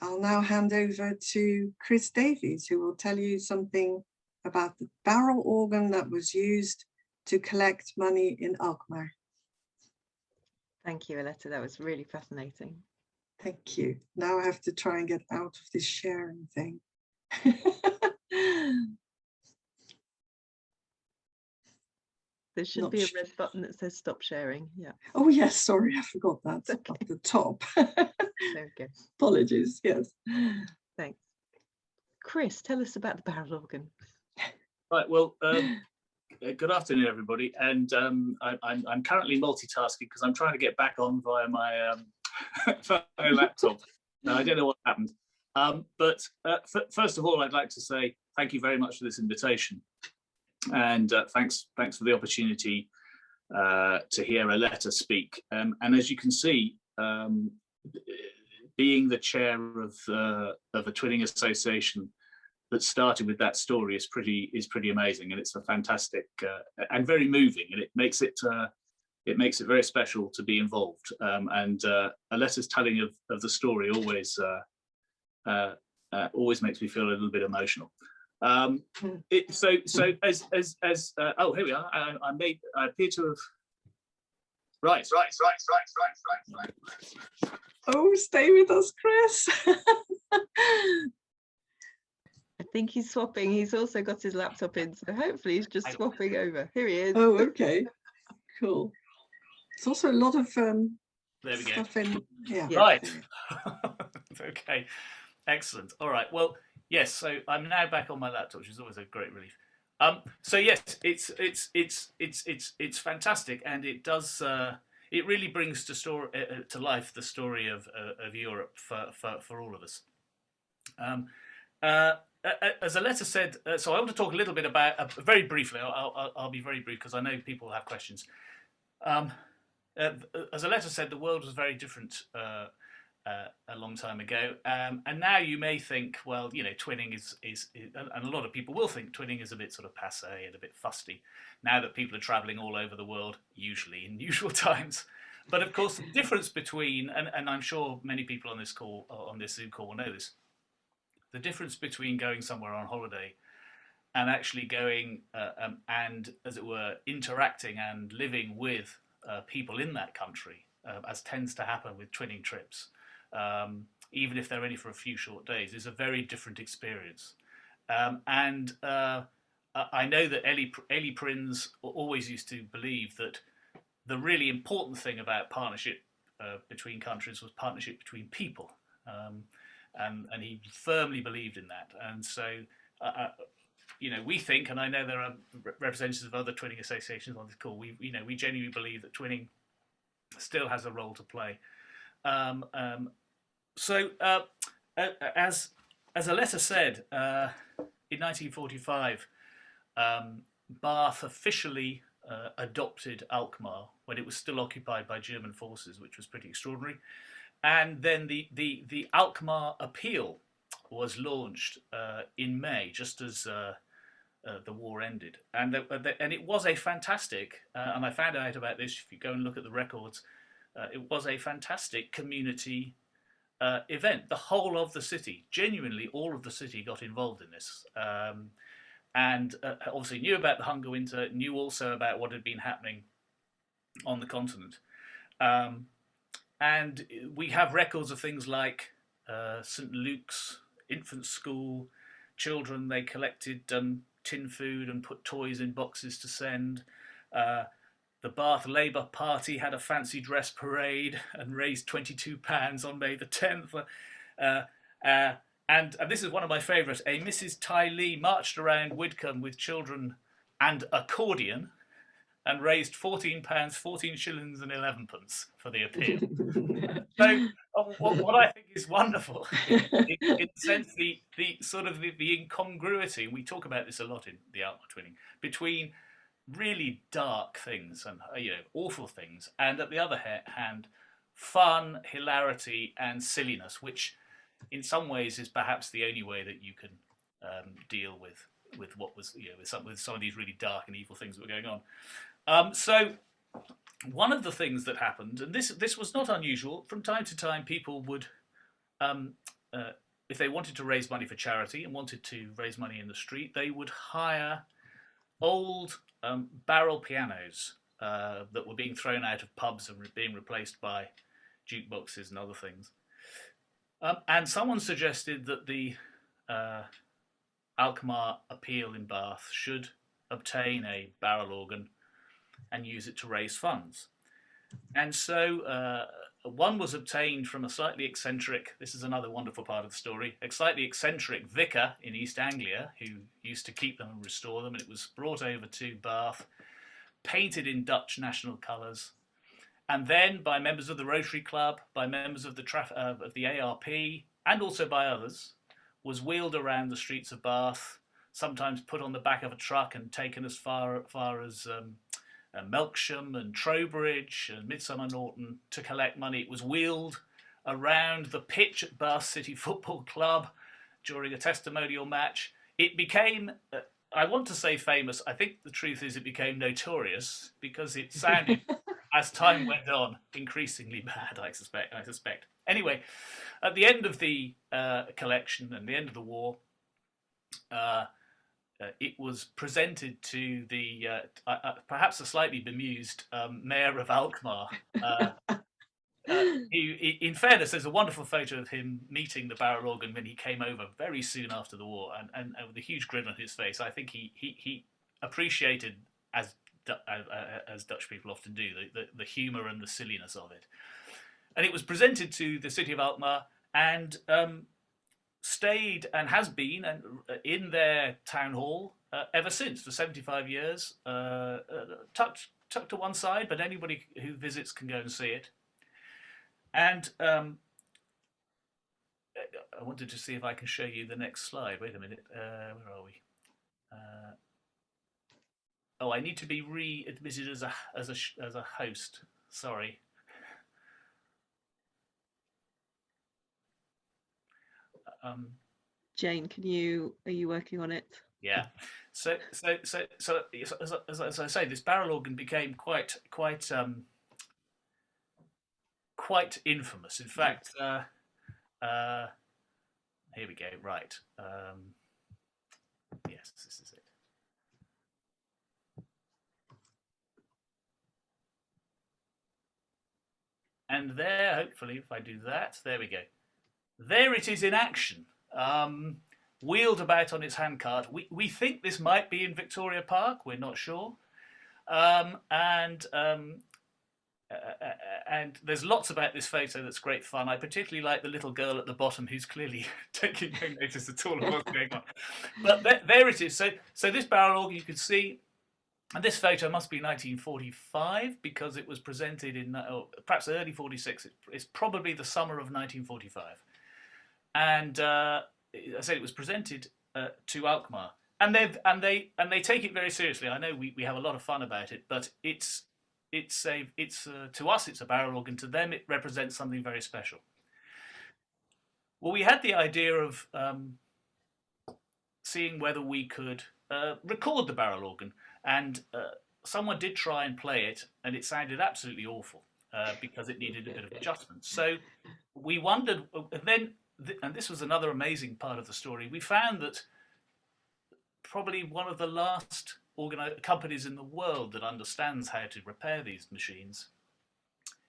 I'll now hand over to Chris Davies, who will tell you something about the barrel organ that was used to collect money in Alkmaar. Thank you, Aletta. That was really fascinating. Thank you. Now I have to try and get out of this sharing thing. There should be a red button that says stop sharing. Yeah. Oh yes, sorry, I forgot that. Okay. At the top. There we go. Apologies, yes. Thanks. Chris, tell us about the barrel organ. Right, well, good afternoon, everybody. And I'm currently multitasking because I'm trying to get back on via my laptop. No, I don't know what happened. But first of all, I'd like to say thank you very much for this invitation. And thanks for the opportunity to hear Aletta speak. And as you can see, being the chair of a twinning association that started with that story is pretty amazing, and it's a fantastic and very moving, and it makes it very special to be involved. And Aletta's telling of the story always makes me feel a little bit emotional. So as oh, here we are. I appear to have. Right. Oh, stay with us, Chris. I think he's swapping. He's also got his laptop in, so hopefully he's just swapping over. Here he is. Oh, okay, cool. It's also a lot of there we stuff go. in. Yeah. Right. Okay. Excellent. All right. Well, yes. So I'm now back on my laptop, which is always a great relief. So yes, it's fantastic, and it does. It really brings to life the story of Europe for all of us. As Aletta said, so I want to talk a little bit about, very briefly, I'll be very brief because I know people will have questions. As Aletta said, the world was very different a long time ago, and now you may think, well, you know, twinning is and a lot of people will think twinning is a bit sort of passé and a bit fusty now that people are travelling all over the world, usually in usual times. But of course, the difference between, and I'm sure many people on this call, on this Zoom call, will know this, the difference between going somewhere on holiday and actually going and, as it were, interacting and living with people in that country, as tends to happen with twinning trips, even if they're only for a few short days, is a very different experience. And I know that Eli Prins always used to believe that the really important thing about partnership between countries was partnership between people. And he firmly believed in that. And so, you know, we think, and I know there are representatives of other twinning associations on this call, we genuinely believe that twinning still has a role to play. So, as Aletta said, in 1945, Bath officially adopted Alkmaar when it was still occupied by German forces, which was pretty extraordinary. And then the Alkmaar appeal was launched in May, just as the war ended, and it was a fantastic. And I found out about this. If you go and look at the records, it was a fantastic community event. The whole of the city, genuinely, all of the city got involved in this, and obviously knew about the Hunger Winter, knew also about what had been happening on the continent. And we have records of things like St. Luke's infant school, children, they collected tin food and put toys in boxes to send. The Bath Labour Party had a fancy dress parade and raised £22 on May the 10th. And this is one of my favourites. A Mrs. Ty Lee marched around Widcombe with children and accordion and raised £14, 14 shillings and 11 pence for the appeal. So what I think is wonderful, in the sense, the sort of the incongruity, and we talk about this a lot in the Alkmaar Twinning, between really dark things and awful things, and at the other hand, fun, hilarity, and silliness, which in some ways is perhaps the only way that you can deal with what was with some of these really dark and evil things that were going on. So one of the things that happened, and this was not unusual, from time to time people would, if they wanted to raise money for charity and wanted to raise money in the street, they would hire old barrel pianos that were being thrown out of pubs and being replaced by jukeboxes and other things. And someone suggested that the Alkmaar appeal in Bath should obtain a barrel organ and use it to raise funds. And so one was obtained from a slightly eccentric, this is another wonderful part of the story, a slightly eccentric vicar in East Anglia who used to keep them and restore them, and it was brought over to Bath, painted in Dutch national colours, and then by members of the Rotary Club, by members of the ARP, and also by others, was wheeled around the streets of Bath, sometimes put on the back of a truck and taken as far as Melksham and Trowbridge and Midsummer Norton to collect money. It was wheeled around the pitch at Bath City Football Club during a testimonial match. It became, I want to say famous, I think the truth is it became notorious because it sounded, as time went on, increasingly bad, I suspect. Anyway, at the end of the collection and the end of the war, it was presented to the perhaps a slightly bemused mayor of Alkmaar. In fairness, there's a wonderful photo of him meeting the barrel organ when he came over very soon after the war, and with a huge grin on his face. I think he appreciated, as Dutch people often do, the humour and the silliness of it. And it was presented to the city of Alkmaar, and stayed and has been in their town hall ever since for 75 years, tucked to one side, but anybody who visits can go and see it. And I wanted to see if I can show you the next slide. Wait a minute, where are we? Oh, I need to be re-admitted as a host. Sorry. Jane, are you working on it? Yeah. So as I say, this barrel organ became quite infamous. In fact, here we go. Right. Yes, this is it. And there, hopefully, if I do that, there we go. There it is in action, wheeled about on its handcart. We think this might be in Victoria Park. We're not sure. And there's lots about this photo that's great fun. I particularly like the little girl at the bottom who's clearly taking no notice at all of what's going on. But there it is. So this barrel organ you can see, and this photo must be 1945 because it was presented in perhaps early 46. It's probably the summer of 1945. And I said it was presented to Alkmaar, and they take it very seriously. I know we have a lot of fun about it, but it's to us it's a barrel organ. To them, it represents something very special. Well, we had the idea of seeing whether we could record the barrel organ, and someone did try and play it, and it sounded absolutely awful because it needed a bit of adjustment. So we wondered, and then. And this was another amazing part of the story. We found that probably one of the last companies in the world that understands how to repair these machines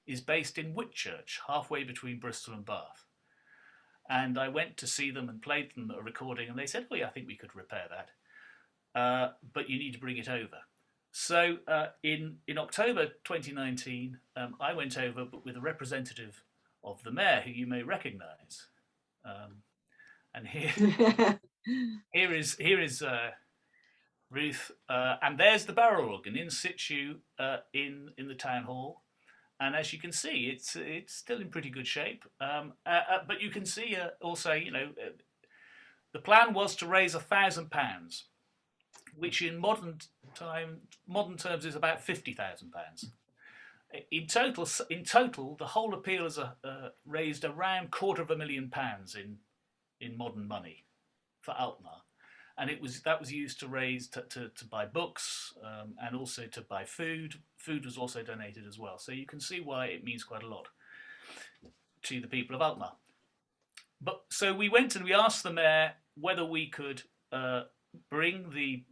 is based in Whitchurch, halfway between Bristol and Bath. And I went to see them and played them a recording, and they said, "Oh yeah, I think we could repair that, but you need to bring it over." So in October 2019, I went over, but with a representative of the mayor, who you may recognise. And here is Ruth, and there's the barrel organ in situ in the town hall. And as you can see, it's still in pretty good shape. But you can see also, the plan was to raise £1,000, which in modern terms is about £50,000. In total, the whole appeal has raised around £250,000 in modern money for Alkmaar, and that was used to raise to buy books and also to buy food. Food was also donated as well, so you can see why it means quite a lot to the people of Alkmaar. But so we went and we asked the mayor whether we could bring the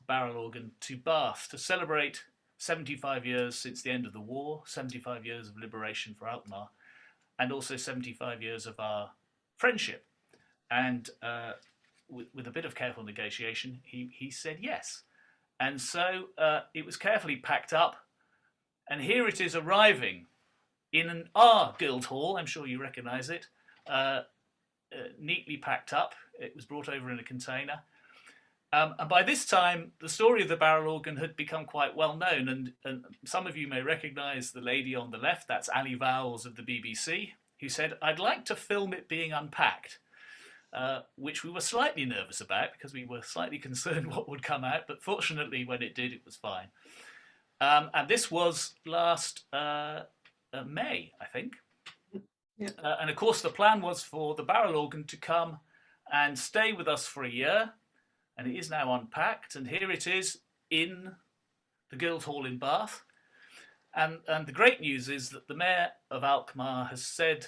barrel organ to Bath to celebrate 75 years since the end of the war, 75 years of liberation for Alkmaar, and also 75 years of our friendship. And with a bit of careful negotiation, he said yes. And so it was carefully packed up, and here it is arriving in our Guildhall. I'm sure you recognise it, neatly packed up. It was brought over in a container. And by this time, the story of the barrel organ had become quite well known, and some of you may recognise the lady on the left. That's Ali Vowles of the BBC, who said, "I'd like to film it being unpacked," which we were slightly nervous about because we were slightly concerned what would come out, but fortunately when it did, it was fine. And this was last May, I think. Yeah. And of course, the plan was for the barrel organ to come and stay with us for a year. And it is now unpacked, and here it is in the Guildhall in Bath. And the great news is that the Mayor of Alkmaar has said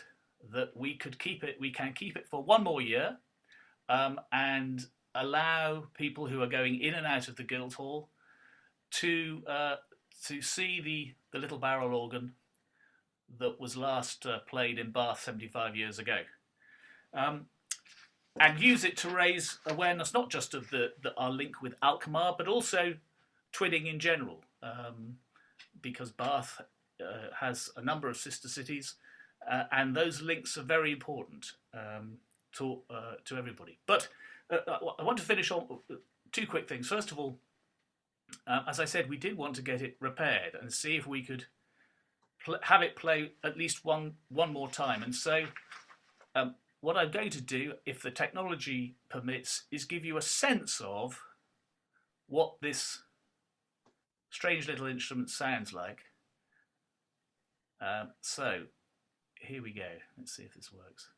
that we can keep it for one more year, and allow people who are going in and out of the Guildhall to see the little barrel organ that was last played in Bath 75 years ago, and use it to raise awareness not just of our link with Alkmaar, but also twinning in general, because Bath has a number of sister cities, and those links are very important to everybody. But I want to finish on two quick things. First of all, as I said, we did want to get it repaired and see if we could have it play at least one more time. And so what I'm going to do, if the technology permits, is give you a sense of what this strange little instrument sounds like. So here we go. Let's see if this works.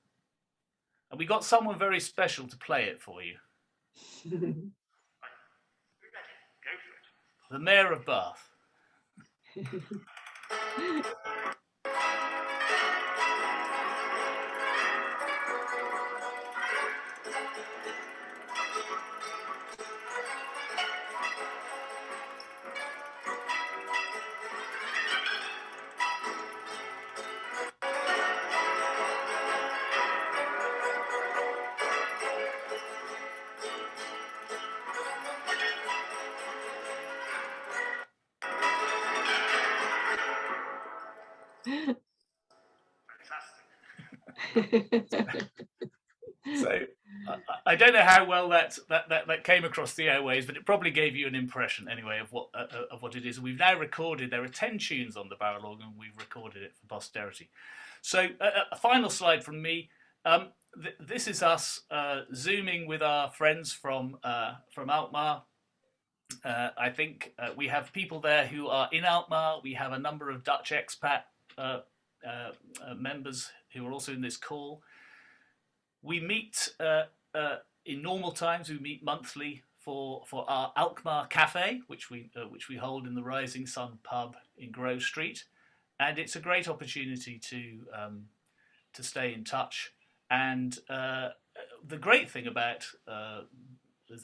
And we got someone very special to play it for you. Go for it. The Mayor of Bath. So I don't know how well that came across the airwaves, but it probably gave you an impression anyway of what it is. We've now recorded. There are 10 tunes on the barrel organ. We've recorded it for posterity. So a final slide from me. This is us zooming with our friends from Alkmaar. I think we have people there who are in Alkmaar. We have a number of Dutch expat members who are also in this call. We meet in normal times. We meet monthly for our Alkmaar Café, which we hold in the Rising Sun pub in Grove Street, and it's a great opportunity to stay in touch. And the great thing about,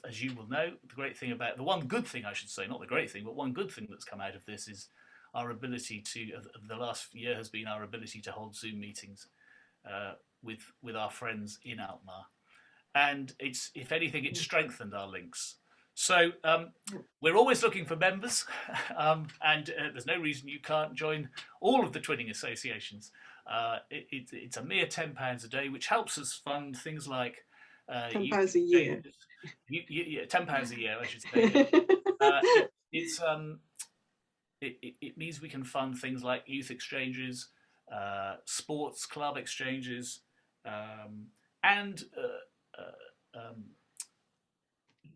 as you will know, the one good thing, I should say, not the great thing, but one good thing that's come out of this is our ability to, the last year has been our ability to hold Zoom meetings with our friends in Alkmaar. And it's, if anything, it's strengthened our links. So we're always looking for members, and there's no reason you can't join all of the twinning associations. It's a mere £10 a day, which helps us fund things like £10 a year. £10 a year, I should say. It means we can fund things like youth exchanges, sports club exchanges, and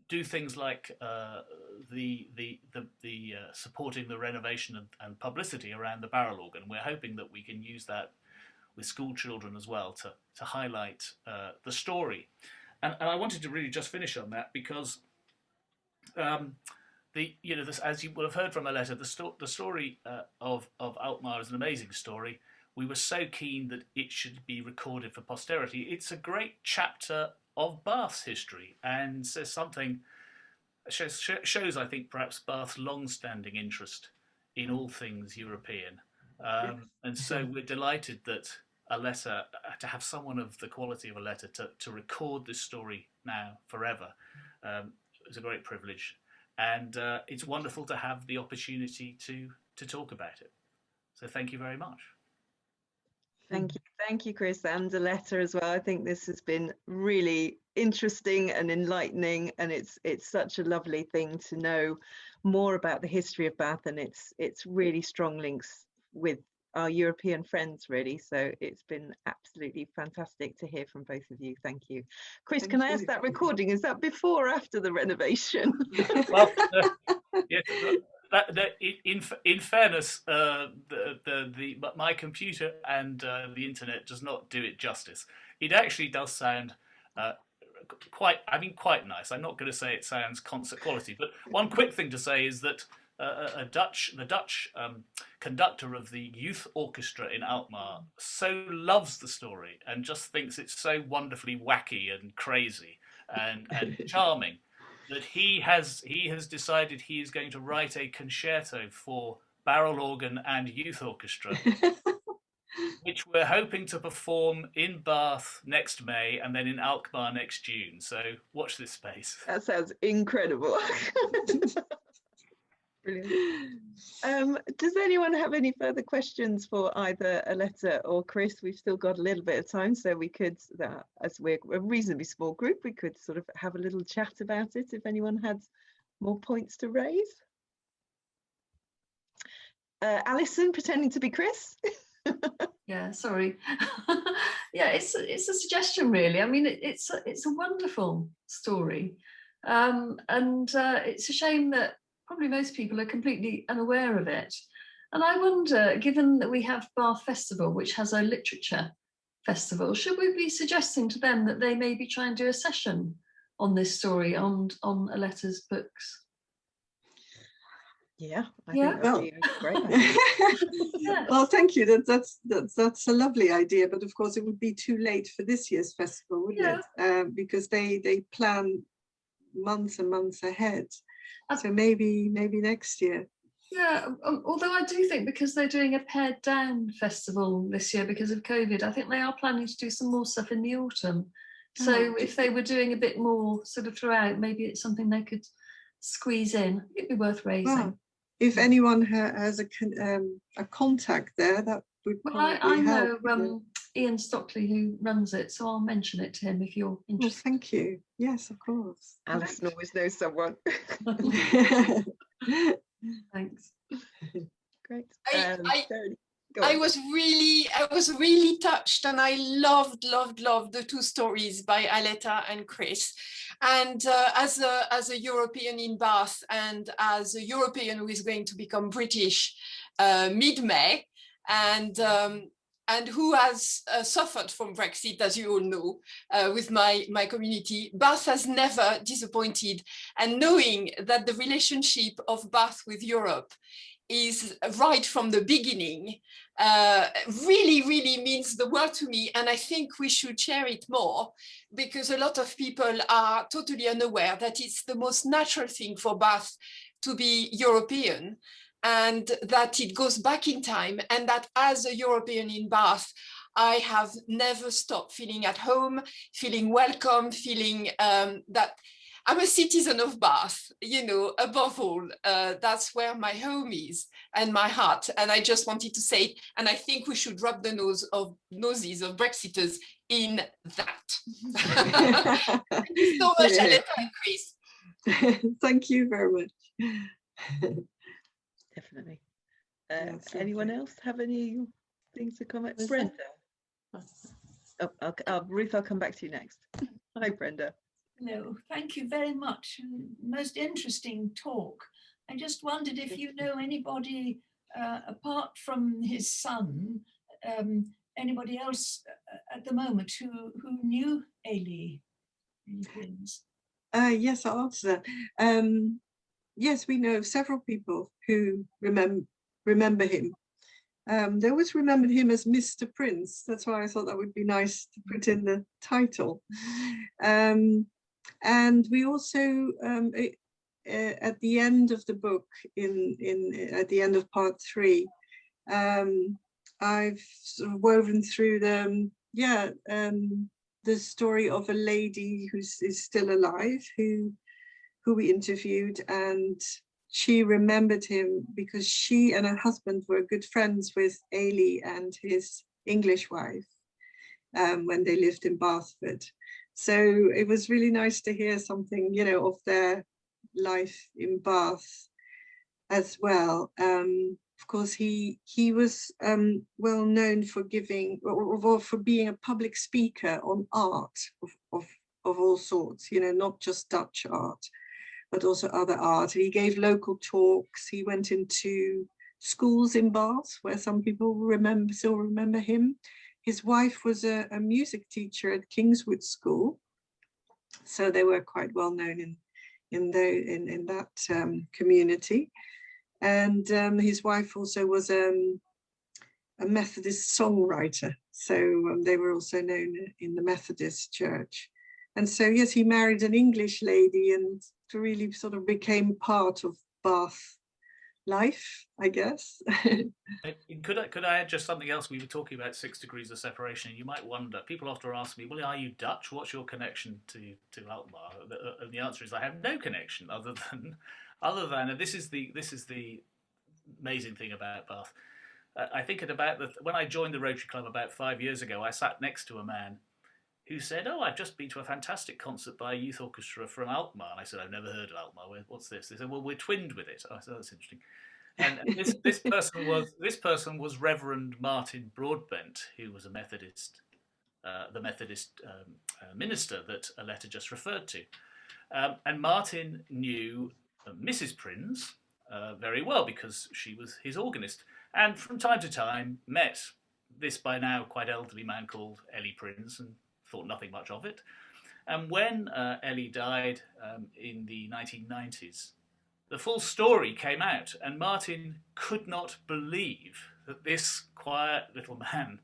do things like the supporting the renovation and publicity around the barrel organ. We're hoping that we can use that with school children as well to highlight the story. And I wanted to really just finish on that because as you will have heard from Aletta, the story of Alkmaar is an amazing story. We were so keen that it should be recorded for posterity. It's a great chapter of Bath's history and says something, shows I think perhaps Bath's long-standing interest in all things European. And so we're delighted that Aletta, to have someone of the quality of Aletta to record this story now forever, is a great privilege. And it's wonderful to have the opportunity to talk about it. So thank you very much. Thank you, Chris, and Aletta as well. I think this has been really interesting and enlightening, and it's such a lovely thing to know more about the history of Bath, and it's really strong links with our European friends, really. So it's been absolutely fantastic to hear from both of you. Thank you. Chris, can I ask, that recording, is that before or after the renovation? Well, yes, in fairness, my computer and the internet does not do it justice. It actually does sound quite nice. I'm not going to say it sounds concert quality, but one quick thing to say is that the Dutch conductor of the youth orchestra in Alkmaar so loves the story and just thinks it's so wonderfully wacky and crazy and charming, that he has decided he is going to write a concerto for barrel organ and youth orchestra, which we're hoping to perform in Bath next May and then in Alkmaar next June. So watch this space. That sounds incredible. Brilliant. Does anyone have any further questions for either Aletta or Chris? We've still got a little bit of time, so we could, as we're a reasonably small group, we could sort of have a little chat about it if anyone had more points to raise. Alison, pretending to be Chris. Yeah, sorry. Yeah, it's a suggestion, really. I mean, it's a wonderful story, and it's a shame that probably most people are completely unaware of it. And I wonder, given that we have Bath Festival, which has a literature festival, should we be suggesting to them that they maybe try and do a session on this story on Aletta's books? Yeah, I Yeah. think that'd be a great idea. Yeah. Well, thank you. That's a lovely idea, but of course it would be too late for this year's festival, wouldn't it? Because they plan months and months ahead. So maybe next year. Yeah, although I do think because they're doing a pared down festival this year because of COVID, I think they are planning to do some more stuff in the autumn. So if they were doing a bit more sort of throughout, maybe it's something they could squeeze in. It'd be worth raising. Well, if anyone has a contact there, that would probably I help. know Ian Stockley, who runs it, so I'll mention it to him if you're Well, interested. thank you. Yes, of course. Alison always knows someone. Thanks. Great. I was really touched, and I loved the two stories by Aletta and Chris. And as a European in Bath, and as a European who is going to become British mid-May, and who has suffered from Brexit, as you all know, with my community, Bath has never disappointed. And knowing that the relationship of Bath with Europe is right from the beginning, really means the world to me. And I think we should share it more, because a lot of people are totally unaware that it's the most natural thing for Bath to be European, and that it goes back in time, and that as a European in Bath, I have never stopped feeling at home, feeling welcome, feeling that I'm a citizen of Bath, you know, above all. That's where my home is and my heart. And I just wanted to say, and I think we should rub the noses of Brexiters in that. Thank you so much, Aletta and Chris. Thank you very much. Definitely. Anyone else have any things to comment? Brenda. Oh, Ruth, I'll come back to you next. Hi, Brenda. Hello, thank you very much. Most interesting talk. I just wondered if you know anybody apart from his son, anybody else at the moment who knew Eli Prins? Yes, I'll answer that. Yes, we know of several people who remember him. They always remembered him as Mr. Prins. That's why I thought that would be nice to put in the title. And we also, at the end of the book, at the end of part 3, I've sort of woven through the story of a lady who is still alive, who we interviewed, and she remembered him because she and her husband were good friends with Eli and his English wife when they lived in Bathford. So it was really nice to hear something, you know, of their life in Bath as well. Of course, he was well known for giving or for being a public speaker on art of all sorts, you know, not just Dutch art, but also other art. He gave local talks. He went into schools in Bath where some people still remember him. His wife was a music teacher at Kingswood School, so they were quite well known in that community. And his wife also was a Methodist songwriter, so they were also known in the Methodist Church. And so, yes, he married an English lady and really sort of became part of Bath life, I guess. Could I add just something else? We were talking about 6 degrees of separation. You might wonder, people often ask me, well, are you Dutch? What's your connection to Alkmaar? And the answer is I have no connection other than, and this is the amazing thing about Bath. I think when I joined the Rotary Club about 5 years ago, I sat next to a man who said, "Oh, I've just been to a fantastic concert by a youth orchestra from Alkmaar." And I said, "I've never heard of Alkmaar. What's this?" They said, "Well, we're twinned with it." I said, "That's interesting." And this person was Reverend Martin Broadbent, who was a Methodist, the Methodist minister that Aletta just referred to. And Martin knew Mrs. Prins very well because she was his organist, and from time to time met this by now quite elderly man called Eli Prins and thought nothing much of it. And when Eli died in the 1990s, the full story came out, and Martin could not believe that this quiet little man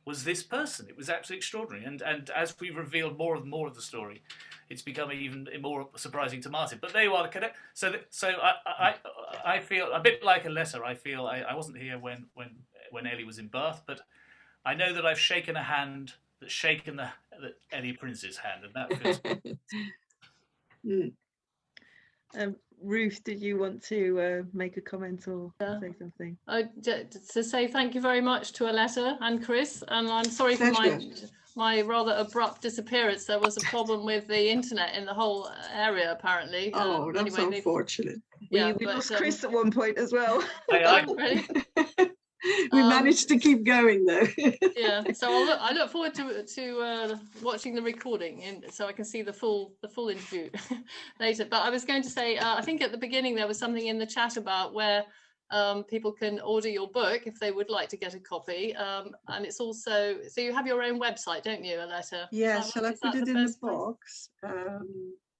was this person. It was absolutely extraordinary. And as we've revealed more and more of the story, it's become even more surprising to Martin. But there you are, the connect. So I feel a bit like Aletta. I feel I wasn't here when Eli was in Bath, but I know that I've shaken a hand that's shaken the Eli Prince's hand, and that feels good. Ruth, did you want to make a comment or say something? To say thank you very much to Aletta and Chris, and I'm sorry for my rather abrupt disappearance. There was a problem with the internet in the whole area, apparently. Oh, that's anyway, unfortunate. We lost Chris at one point as well. Really? We managed to keep going though. Yeah, so I look forward to watching the recording, so I can see the full interview later. But I was going to say, I think at the beginning there was something in the chat about where people can order your book if they would like to get a copy, and it's also, so you have your own website, don't you, Aletta? Yeah, shall I put it in the box?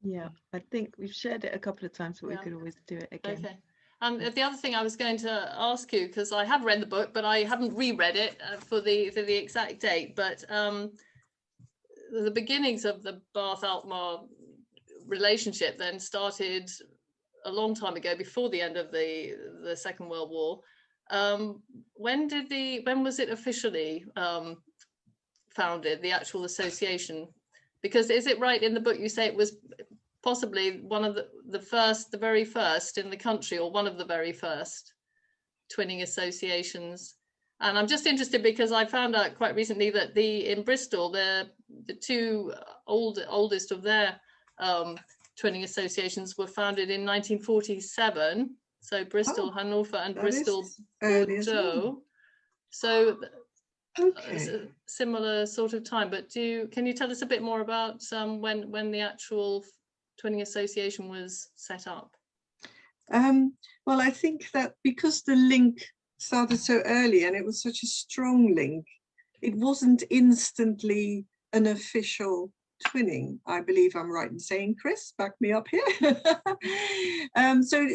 Yeah, I think we've shared it a couple of times, but we could always do it again. Okay. The other thing I was going to ask you, because I have read the book, but I haven't reread it for the exact date, but the beginnings of the Bath-Alkmaar relationship then started a long time ago, before the end of the Second World War. When was it officially founded, the actual association? Because is it right in the book you say it was possibly one of the very first in the country, or one of the very first twinning associations? And I'm just interested because I found out quite recently that in Bristol, the two oldest of their twinning associations were founded in 1947. So Bristol Hanover and Bristol Bordeaux. So similar sort of time. But can you tell us a bit more about when the actual twinning association was set up? Well, I think that because the link started so early and it was such a strong link, it wasn't instantly an official twinning. I believe I'm right in saying, Chris, back me up here. So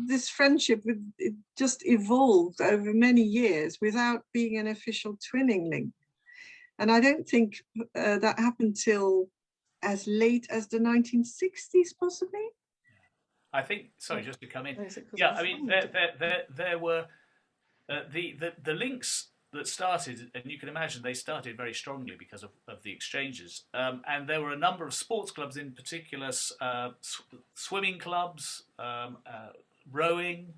this friendship, it just evolved over many years without being an official twinning link. And I don't think that happened till as late as the 1960s, possibly. I think. Sorry, just to come in. Yeah, I mean, there were the links that started, and you can imagine they started very strongly because of the exchanges. And there were a number of sports clubs, in particular, swimming clubs, rowing,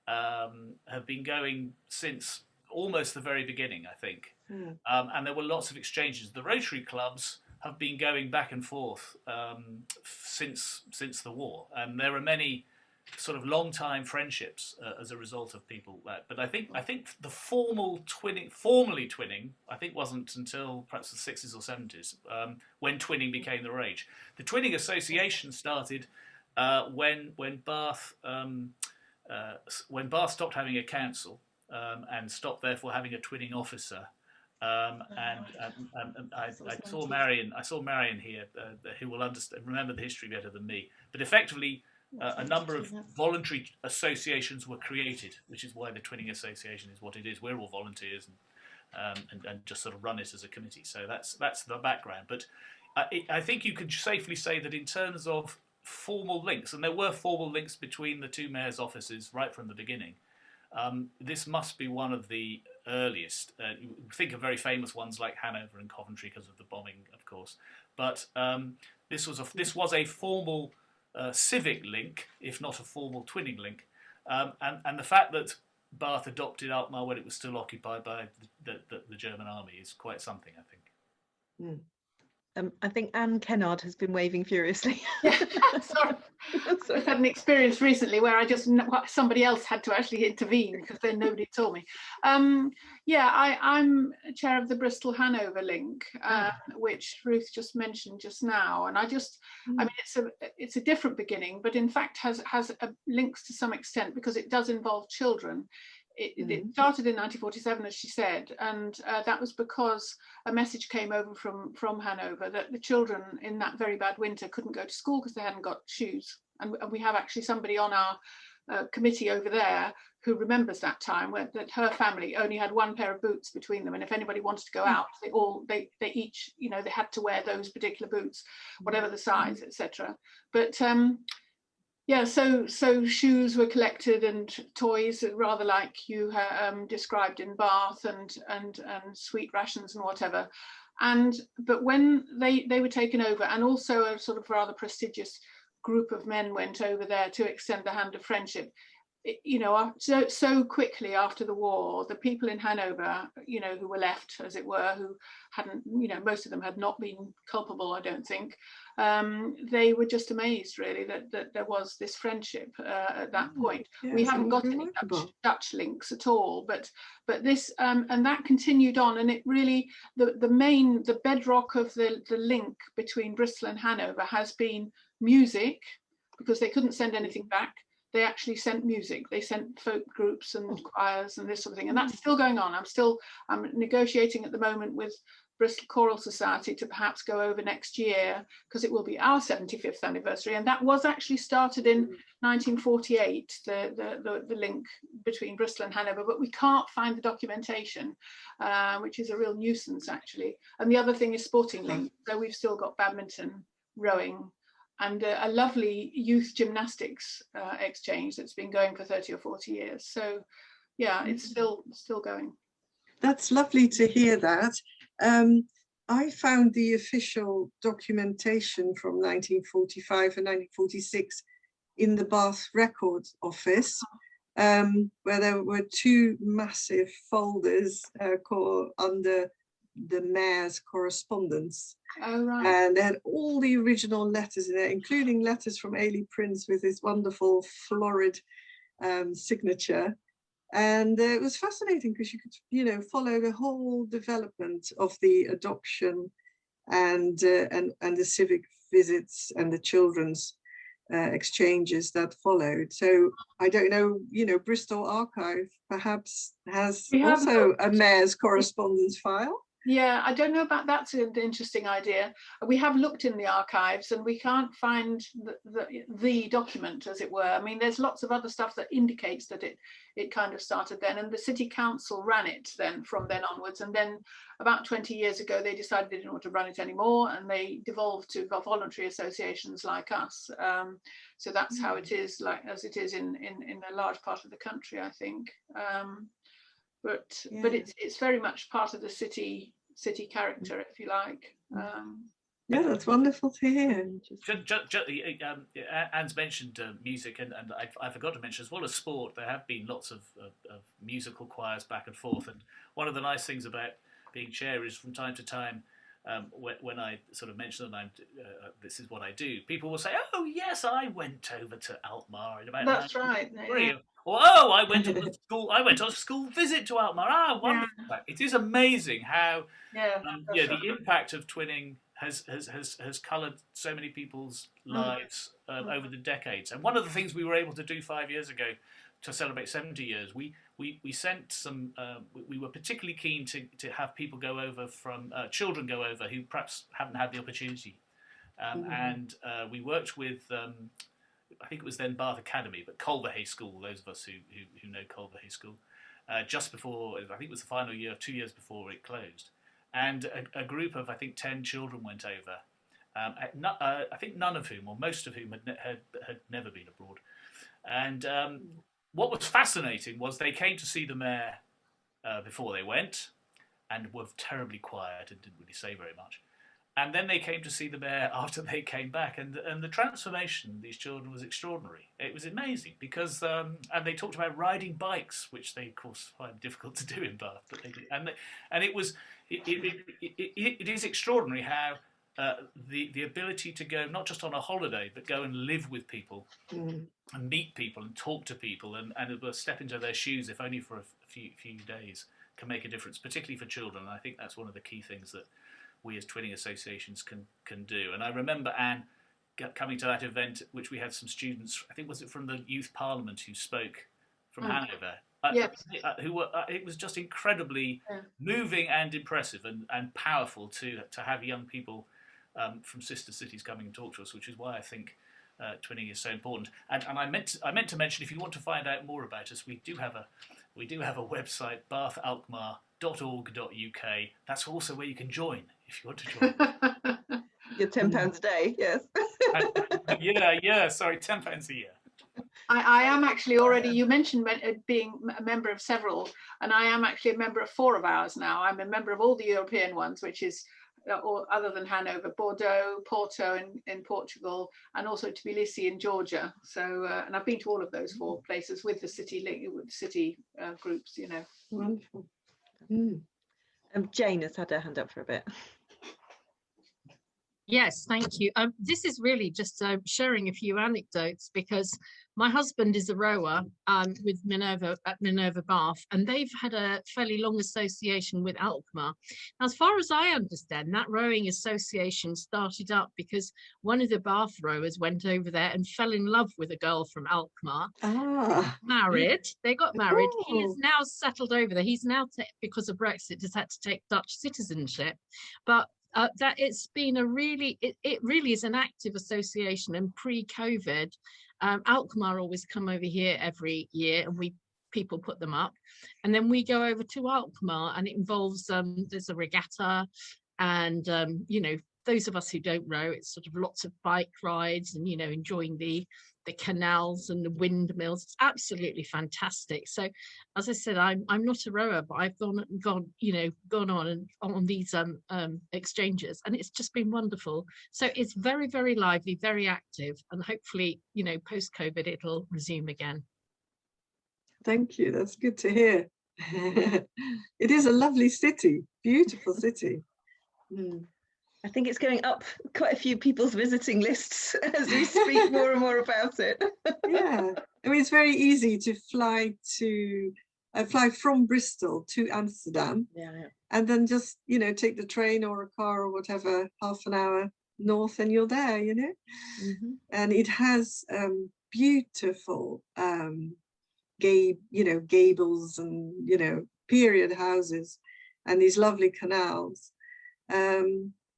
have been going since almost the very beginning, I think. And there were lots of exchanges. The Rotary clubs have been going back and forth since the war, and there are many sort of long-time friendships as a result of people that. But I think the formally twinning, I think wasn't until perhaps the 60s or 70s when twinning became the rage. The Twinning Association started when Bath stopped having a council and stopped therefore having a twinning officer. I saw Marion here, who will remember the history better than me. But effectively, a number of voluntary associations were created, which is why the Twinning Association is what it is. We're all volunteers and just sort of run it as a committee. So that's the background. But I think you could safely say that in terms of formal links, and there were formal links between the two mayors' offices right from the beginning, this must be one of the earliest. Think of very famous ones like Hanover and Coventry because of the bombing, of course. But this was a formal civic link, if not a formal twinning link. And the fact that Bath adopted Alkmaar when it was still occupied by the German army is quite something, I think. Mm. I think Anne Kennard has been waving furiously. Yeah, sorry. I've had an experience recently where somebody else had to actually intervene because then nobody told me. Yeah, I'm chair of the Bristol-Hanover link, which Ruth just mentioned just now, and I mean, it's a different beginning, but in fact has links to some extent because it does involve children. It started in 1947, as she said, and that was because a message came over from Hanover that the children in that very bad winter couldn't go to school because they hadn't got shoes. And we have actually somebody on our committee over there who remembers that time that her family only had one pair of boots between them, and if anybody wanted to go out, they each, you know, they had to wear those particular boots, whatever the size, etc. But yeah, so shoes were collected and toys, rather like you described in Bath, and sweet rations and whatever. But when they were taken over, and also a sort of rather prestigious group of men went over there to extend the hand of friendship. You know, so quickly after the war, the people in Hanover, you know, who were left, as it were, who hadn't, you know, most of them had not been culpable, I don't think. They were just amazed, really, that there was this friendship at that point. Yeah, we haven't got any Dutch links at all, but this and that continued on, and it really the bedrock of the link between Bristol and Hanover has been music, because they couldn't send anything back. They actually sent music. They sent folk groups and choirs and this sort of thing, and that's still going on. I'm negotiating at the moment with Bristol Choral Society to perhaps go over next year, because it will be our 75th anniversary, and that was actually started in 1948, the link between Bristol and Hanover, but we can't find the documentation, which is a real nuisance, actually. And the other thing is sporting links. So we've still got badminton, rowing, and a lovely youth gymnastics exchange that's been going for 30 or 40 years. So yeah, it's still going. That's lovely to hear that. I found the official documentation from 1945 and 1946 in the Bath Records Office, where there were two massive folders called under the mayor's correspondence. Oh, right. And they had all the original letters in there, including letters from Eli Prins with his wonderful florid signature. And it was fascinating because you could, you know, follow the whole development of the adoption and the civic visits and the children's exchanges that followed. So I don't know, you know, Bristol Archive perhaps has also a mayor's correspondence file. Yeah, I don't know about that. That's an interesting idea. We have looked in the archives and we can't find the document, as it were. I mean, there's lots of other stuff that indicates that it kind of started then, and the city council ran it then from then onwards. And then about 20 years ago, they decided they didn't want to run it anymore, and they devolved to voluntary associations like us. So that's how it is, like as it is in a large part of the country, I think. But it's very much part of the city character, if you like. Yeah, that's wonderful to hear. Anne's mentioned music, and I forgot to mention, as well as sport, there have been lots of musical choirs back and forth. And one of the nice things about being chair is from time to time, when I sort of mention that this is what I do, people will say, "Oh yes, I went over to Alkmaar in about." That's right. Yeah. Or, "Oh, I went on a school visit to Alkmaar." Ah, wonderful! Yeah. It is amazing how the impact of twinning has coloured so many people's lives over the decades. And one of the things we were able to do 5 years ago to celebrate 70 years, we sent some. We were particularly keen to have people go over from children go over who perhaps haven't had the opportunity, and we worked with. I think it was then Bath Academy, but Culverhay School, those of us who know Culverhay School, just before, I think it was the final year, 2 years before it closed. And a group of, I think, 10 children went over. I think none of whom, or most of whom, had never been abroad. And what was fascinating was they came to see the mayor before they went, and were terribly quiet and didn't really say very much. And then they came to see the mayor after they came back, and the transformation of these children was extraordinary. It was amazing because, and they talked about riding bikes, which they of course find difficult to do in Bath, but they did. And it was it is extraordinary how the ability to go not just on a holiday, but go and live with people and meet people and talk to people and step into their shoes, if only for a few days, can make a difference, particularly for children. And I think that's one of the key things that we as twinning associations can do. And I remember Anne coming to that event, which we had some students, I think was it from the Youth Parliament, who spoke from Hanover. Who were, it was just incredibly moving and impressive and powerful to have young people from sister cities coming and talk to us, which is why I think twinning is so important. And I meant to mention, if you want to find out more about us, we do have a website, Bath-Alkmaar.org.uk. That's also where you can join if you want to join. Your £10 a day, yes. Sorry, £10 a year. I am actually already, you mentioned being a member of several, and I am actually a member of 4 of ours now. I'm a member of all the European ones, which is, other than Hanover, Bordeaux, Porto in Portugal, and also Tbilisi in Georgia. So, and I've been to all of those 4 places with the city groups, you know. Wonderful. Jane has had her hand up for a bit. Yes, thank you. This is really just sharing a few anecdotes, because my husband is a rower with Minerva at Minerva Bath, and they've had a fairly long association with Alkmaar. Now, as far as I understand, that rowing association started up because one of the Bath rowers went over there and fell in love with a girl from Alkmaar. Married. They got married. He is now settled over there. He's now, because of Brexit, has had to take Dutch citizenship. But that it's been a really, it really is an active association. And pre-COVID, Alkmaar always come over here every year, and people put them up, and then we go over to Alkmaar, and it involves there's a regatta, and you know, those of us who don't row, it's sort of lots of bike rides and, you know, enjoying the canals and the windmills. It's absolutely fantastic. So, as I said, I'm not a rower, but I've gone on these exchanges, and it's just been wonderful. So it's very, very lively, very active, and hopefully, you know, post-COVID it'll resume again. Thank you. That's good to hear. It is a lovely city, beautiful city. I think it's going up quite a few people's visiting lists as we speak more and more about it. Yeah, I mean, it's very easy to fly from Bristol to Amsterdam, and then just, you know, take the train or a car or whatever, half an hour north, and you're there, you know. And it has beautiful gables and, you know, period houses and these lovely canals.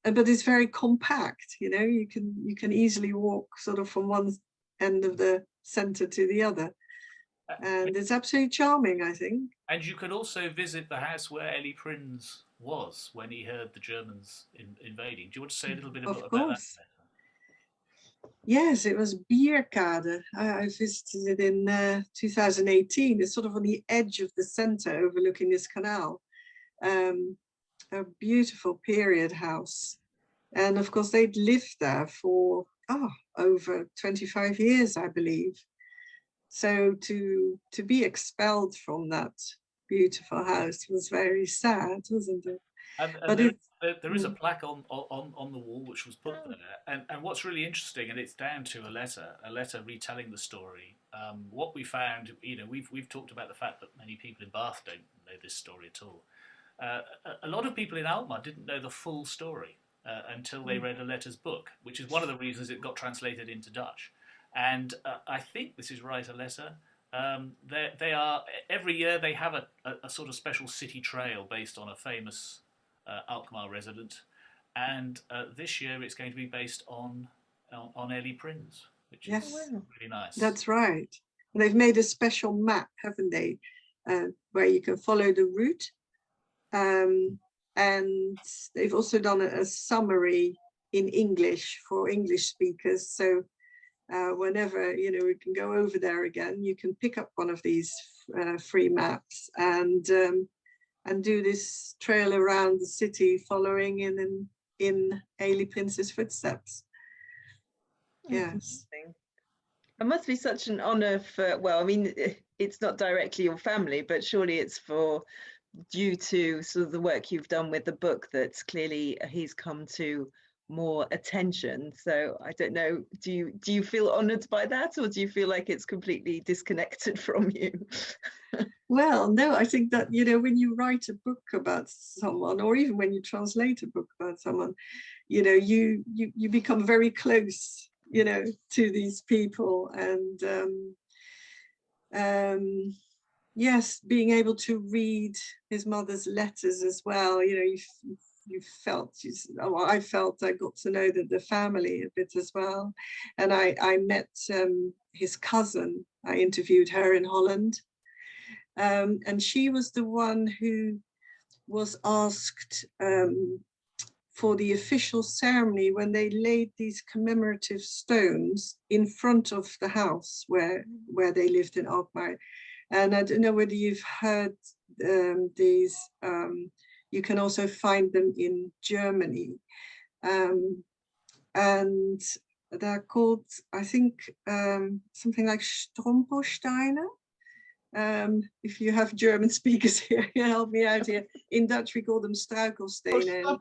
But it's very compact, you know, you can easily walk sort of from one end of the centre to the other. And it's absolutely charming, I think. And you could also visit the house where Eli Prins was when he heard the Germans invading. Do you want to say a little bit about that? Yes, it was Bierkade. I visited it in 2018. It's sort of on the edge of the centre overlooking this canal. A beautiful period house, and of course they'd lived there for over 25 years, I believe. So to be expelled from that beautiful house was very sad, wasn't it? But there is a plaque on the wall which was put there, and what's really interesting, and it's down to Aletta retelling the story. What we found, you know, we've talked about the fact that many people in Bath don't know this story at all. A lot of people in Alkmaar didn't know the full story until they read Aletta's book, which is one of the reasons it got translated into Dutch. And I think this is right, Aletta. They are every year they have a sort of special city trail based on a famous Alkmaar resident, and this year it's going to be based on Eli Prins, which is really nice. That's right. And they've made a special map, haven't they, where you can follow the route. And they've also done a summary in English for English speakers. So whenever, you know, we can go over there again, you can pick up one of these free maps and do this trail around the city, following in Eli Prins's footsteps. Yes. It must be such an honor for, well, I mean, it's not directly your family, but surely it's for due to sort of the work you've done with the book that's clearly he's come to more attention. So I don't know, do you feel honored by that, or do you feel like it's completely disconnected from you? Well, no, I think that, you know, when you write a book about someone, or even when you translate a book about someone, you know, you become very close, you know, to these people. And yes, being able to read his mother's letters as well, you know, you felt, well, I felt I got to know the family a bit as well. And I met his cousin. I interviewed her in Holland. And she was the one who was asked for the official ceremony when they laid these commemorative stones in front of the house where they lived in Alkmaar. And I don't know whether you've heard these, you can also find them in Germany. And they're called, I think, something like Strompelsteine. If you have German speakers here, help me out here. In Dutch, we call them struikelstenen.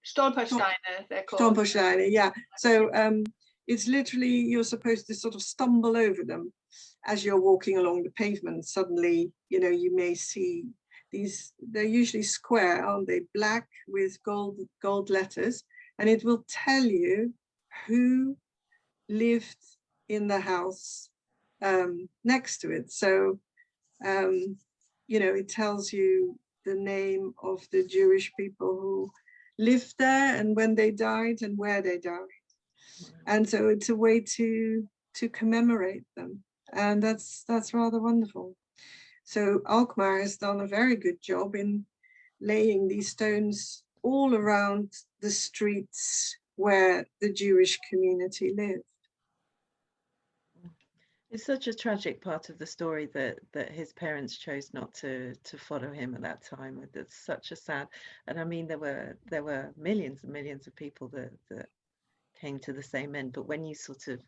Stolpersteine, they're called. Stolpersteine, yeah. So it's literally, you're supposed to sort of stumble over them as you're walking along the pavement. Suddenly, you know, you may see these, they're usually square, aren't they? Black with gold letters, and it will tell you who lived in the house next to it. So, you know, it tells you the name of the Jewish people who lived there and when they died and where they died. And so it's a way to commemorate them. And that's rather wonderful. So Alkmaar has done a very good job in laying these stones all around the streets where the Jewish community lived. It's such a tragic part of the story that his parents chose not to follow him at that time. It's such a sad, and I mean there were millions and millions of people that came to the same end. But when you sort of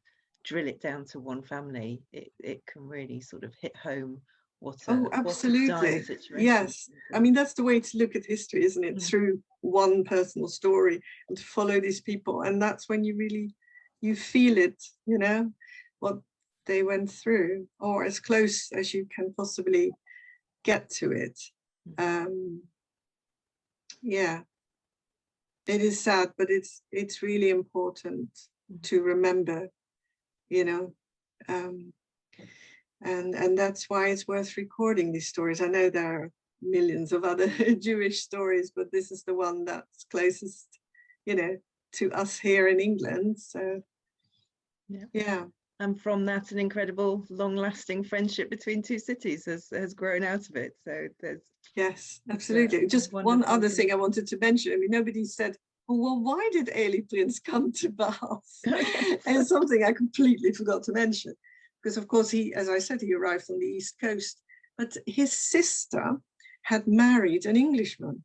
drill it down to one family, it can really sort of hit home what a dire situation. Yes, I mean that's the way to look at history, isn't it? Through one personal story, and to follow these people, and that's when you feel it, you know, what they went through, or as close as you can possibly get to it. Yeah, it is sad, but it's really important to remember, you know, and that's why it's worth recording these stories. I know there are millions of other Jewish stories, but this is the one that's closest, you know, to us here in England. So yeah. And from that, an incredible, long-lasting friendship between two cities has grown out of it. So there's yes, absolutely. Just one other thing I wanted to mention. I mean, nobody said, oh, well, why did Eli Prins come to Bath? And something I completely forgot to mention, because of course he, as I said, he arrived on the East Coast, but his sister had married an Englishman.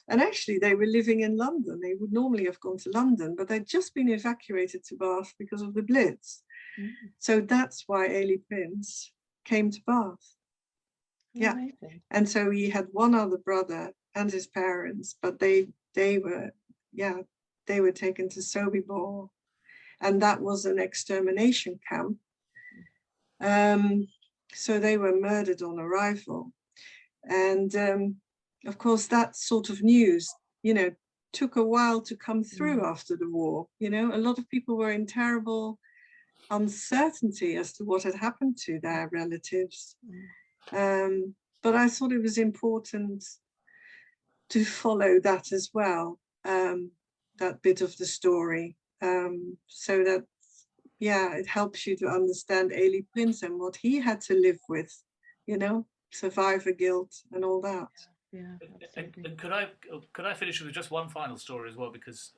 And actually they were living in London. They would normally have gone to London, but they'd just been evacuated to Bath because of the Blitz. So that's why Eli Prins came to Bath. Yeah. Amazing. And so he had one other brother and his parents, but they were taken to Sobibor, and that was an extermination camp. So they were murdered on arrival. And of course that sort of news, you know, took a while to come through after the war. You know, a lot of people were in terrible uncertainty as to what had happened to their relatives. But I thought it was important to follow that as well, that bit of the story, so that, yeah, it helps you to understand Eli Prins and what he had to live with, you know, survivor guilt and all that. Yeah. And could I finish with just one final story as well, because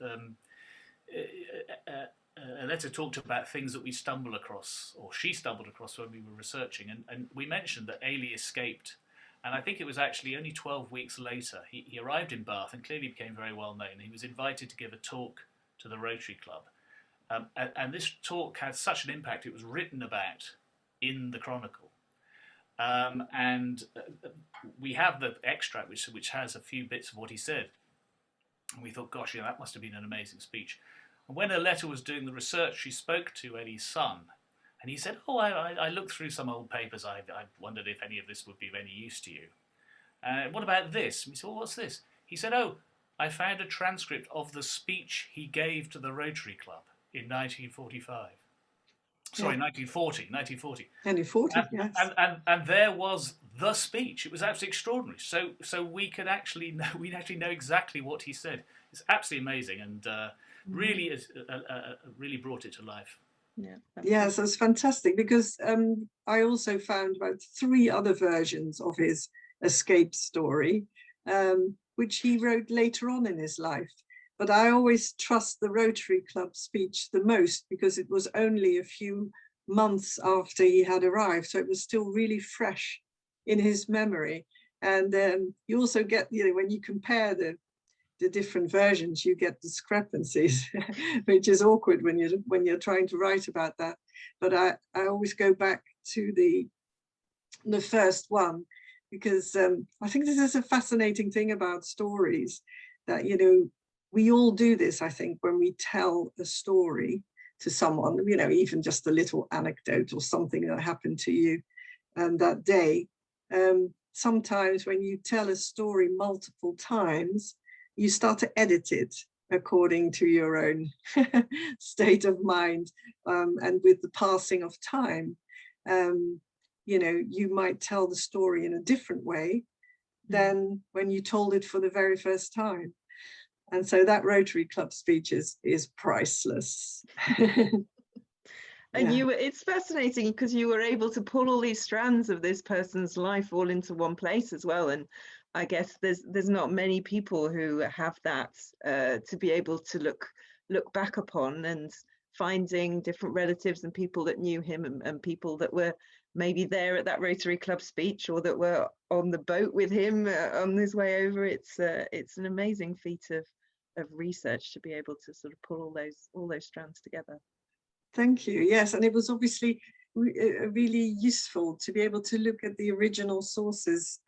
Aletta talked about things that we stumble across, or she stumbled across when we were researching, and we mentioned that Eli escaped, and I think it was actually only 12 weeks later. He arrived in Bath and clearly became very well known. He was invited to give a talk to the Rotary Club, and this talk had such an impact, it was written about in the Chronicle. And we have the extract which has a few bits of what he said, and we thought, gosh, that must have been an amazing speech. And when Aletta was doing the research, she spoke to Eli's son, and he said, oh, I looked through some old papers. I wondered if any of this would be of any use to you. What about this? And we said, well, what's this? He said, oh, I found a transcript of the speech he gave to the Rotary Club in 1945. Sorry, 1940. 1940, yes. And there was the speech. It was absolutely extraordinary. So we could actually know exactly what he said. It's absolutely amazing, and really really brought it to life. Yeah. Yes, that's fantastic, because I also found about 3 other versions of his escape story, which he wrote later on in his life. But I always trust the Rotary Club speech the most, because it was only a few months after he had arrived, so it was still really fresh in his memory. And you also get, when you compare the different versions, you get discrepancies, which is awkward when you're trying to write about that. But I always go back to the first one, because I think this is a fascinating thing about stories, that we all do this, I think, when we tell a story to someone, even just a little anecdote or something that happened to you that day. Sometimes when you tell a story multiple times, you start to edit it according to your own state of mind. And with the passing of time, you might tell the story in a different way than when you told it for the very first time. And so that Rotary Club speech is priceless. And it's fascinating, because you were able to pull all these strands of this person's life all into one place as well. And I guess there's not many people who have that to be able to look back upon, and finding different relatives and people that knew him, and people that were maybe there at that Rotary Club speech, or that were on the boat with him on his way over. It's an amazing feat of research to be able to sort of pull all those strands together. Thank you. Yes, and it was obviously really useful to be able to look at the original sources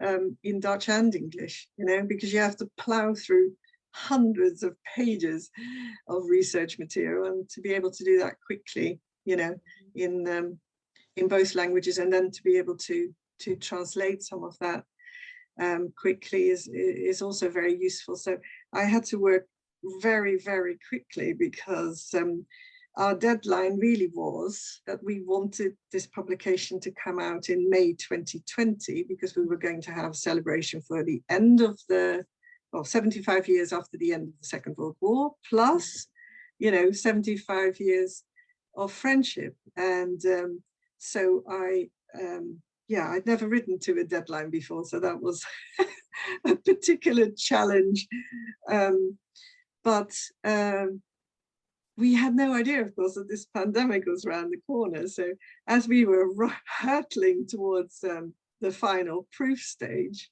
in Dutch and English, because you have to plow through hundreds of pages of research material, and to be able to do that quickly, in both languages, and then to be able to translate some of that quickly is also very useful. So I had to work very, very quickly, because our deadline really was that we wanted this publication to come out in May 2020, because we were going to have a celebration for the end of 75 years after the end of the Second World War, plus 75 years of friendship. And so I'd never written to a deadline before, so that was a particular challenge. But we had no idea, of course, that this pandemic was around the corner. So as we were hurtling towards the final proof stage,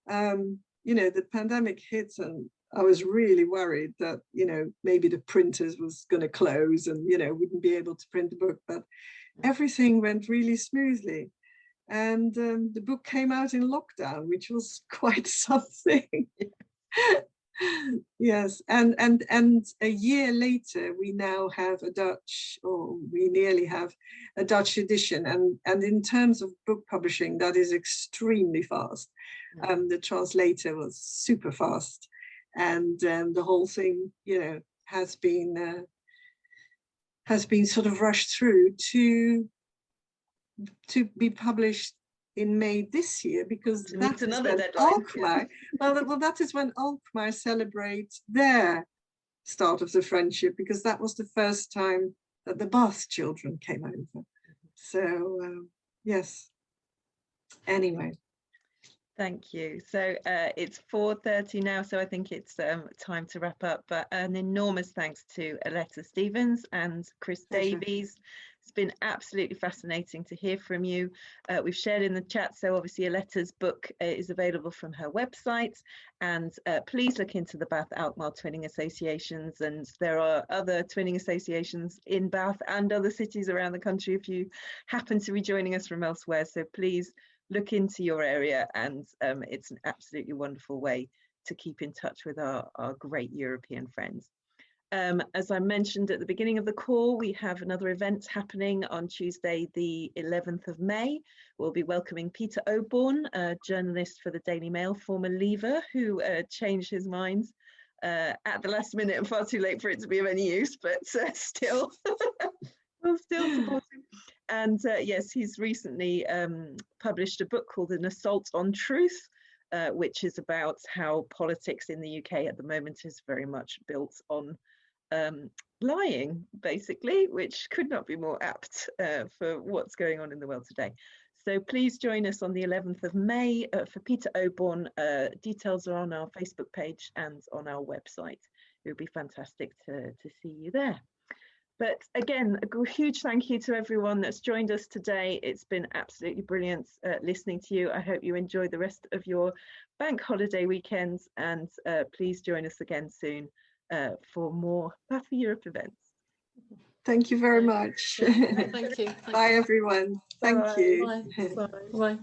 the pandemic hit, and I was really worried that, maybe the printers was going to close and, wouldn't be able to print the book. But everything went really smoothly. And the book came out in lockdown, which was quite something. Yes, and a year later, we now have we nearly have a Dutch edition. And in terms of book publishing, that is extremely fast. The translator was super fast. And the whole thing, has been sort of rushed through to be published in May this year, because that's another deadline. Alkmaar, well, that is when Alkmaar celebrates their start of the friendship, because that was the first time that the Bath children came over. So yes. Anyway, Thank you. So it's 4:30 now, so I think it's time to wrap up. But an enormous thanks to Aletta Stevens and Chris Davies. It's been absolutely fascinating to hear from you. We've shared in the chat, so obviously Aletta's book is available from her website, and please look into the Bath-Alkmaar Twinning Associations, and there are other twinning associations in Bath and other cities around the country if you happen to be joining us from elsewhere. So please look into your area, and it's an absolutely wonderful way to keep in touch with our great European friends. As I mentioned at the beginning of the call, we have another event happening on Tuesday, the 11th of May. We'll be welcoming Peter Oborn, a journalist for the Daily Mail, former Leaver, who changed his mind at the last minute and far too late for it to be of any use, but still, we'll still support him. And yes, he's recently published a book called An Assault on Truth, which is about how politics in the UK at the moment is very much built on lying, basically, which could not be more apt for what's going on in the world today. So please join us on the 11th of May for Peter Oborn. Details are on our Facebook page and on our website. It would be fantastic to see you there. But again, a huge thank you to everyone that's joined us today. It's been absolutely brilliant listening to you. I hope you enjoy the rest of your bank holiday weekends, and please join us again soon for more Bath for Europe events. Thank you very much. Thank you. Bye, everyone. Thank you. Bye. Bye. Bye.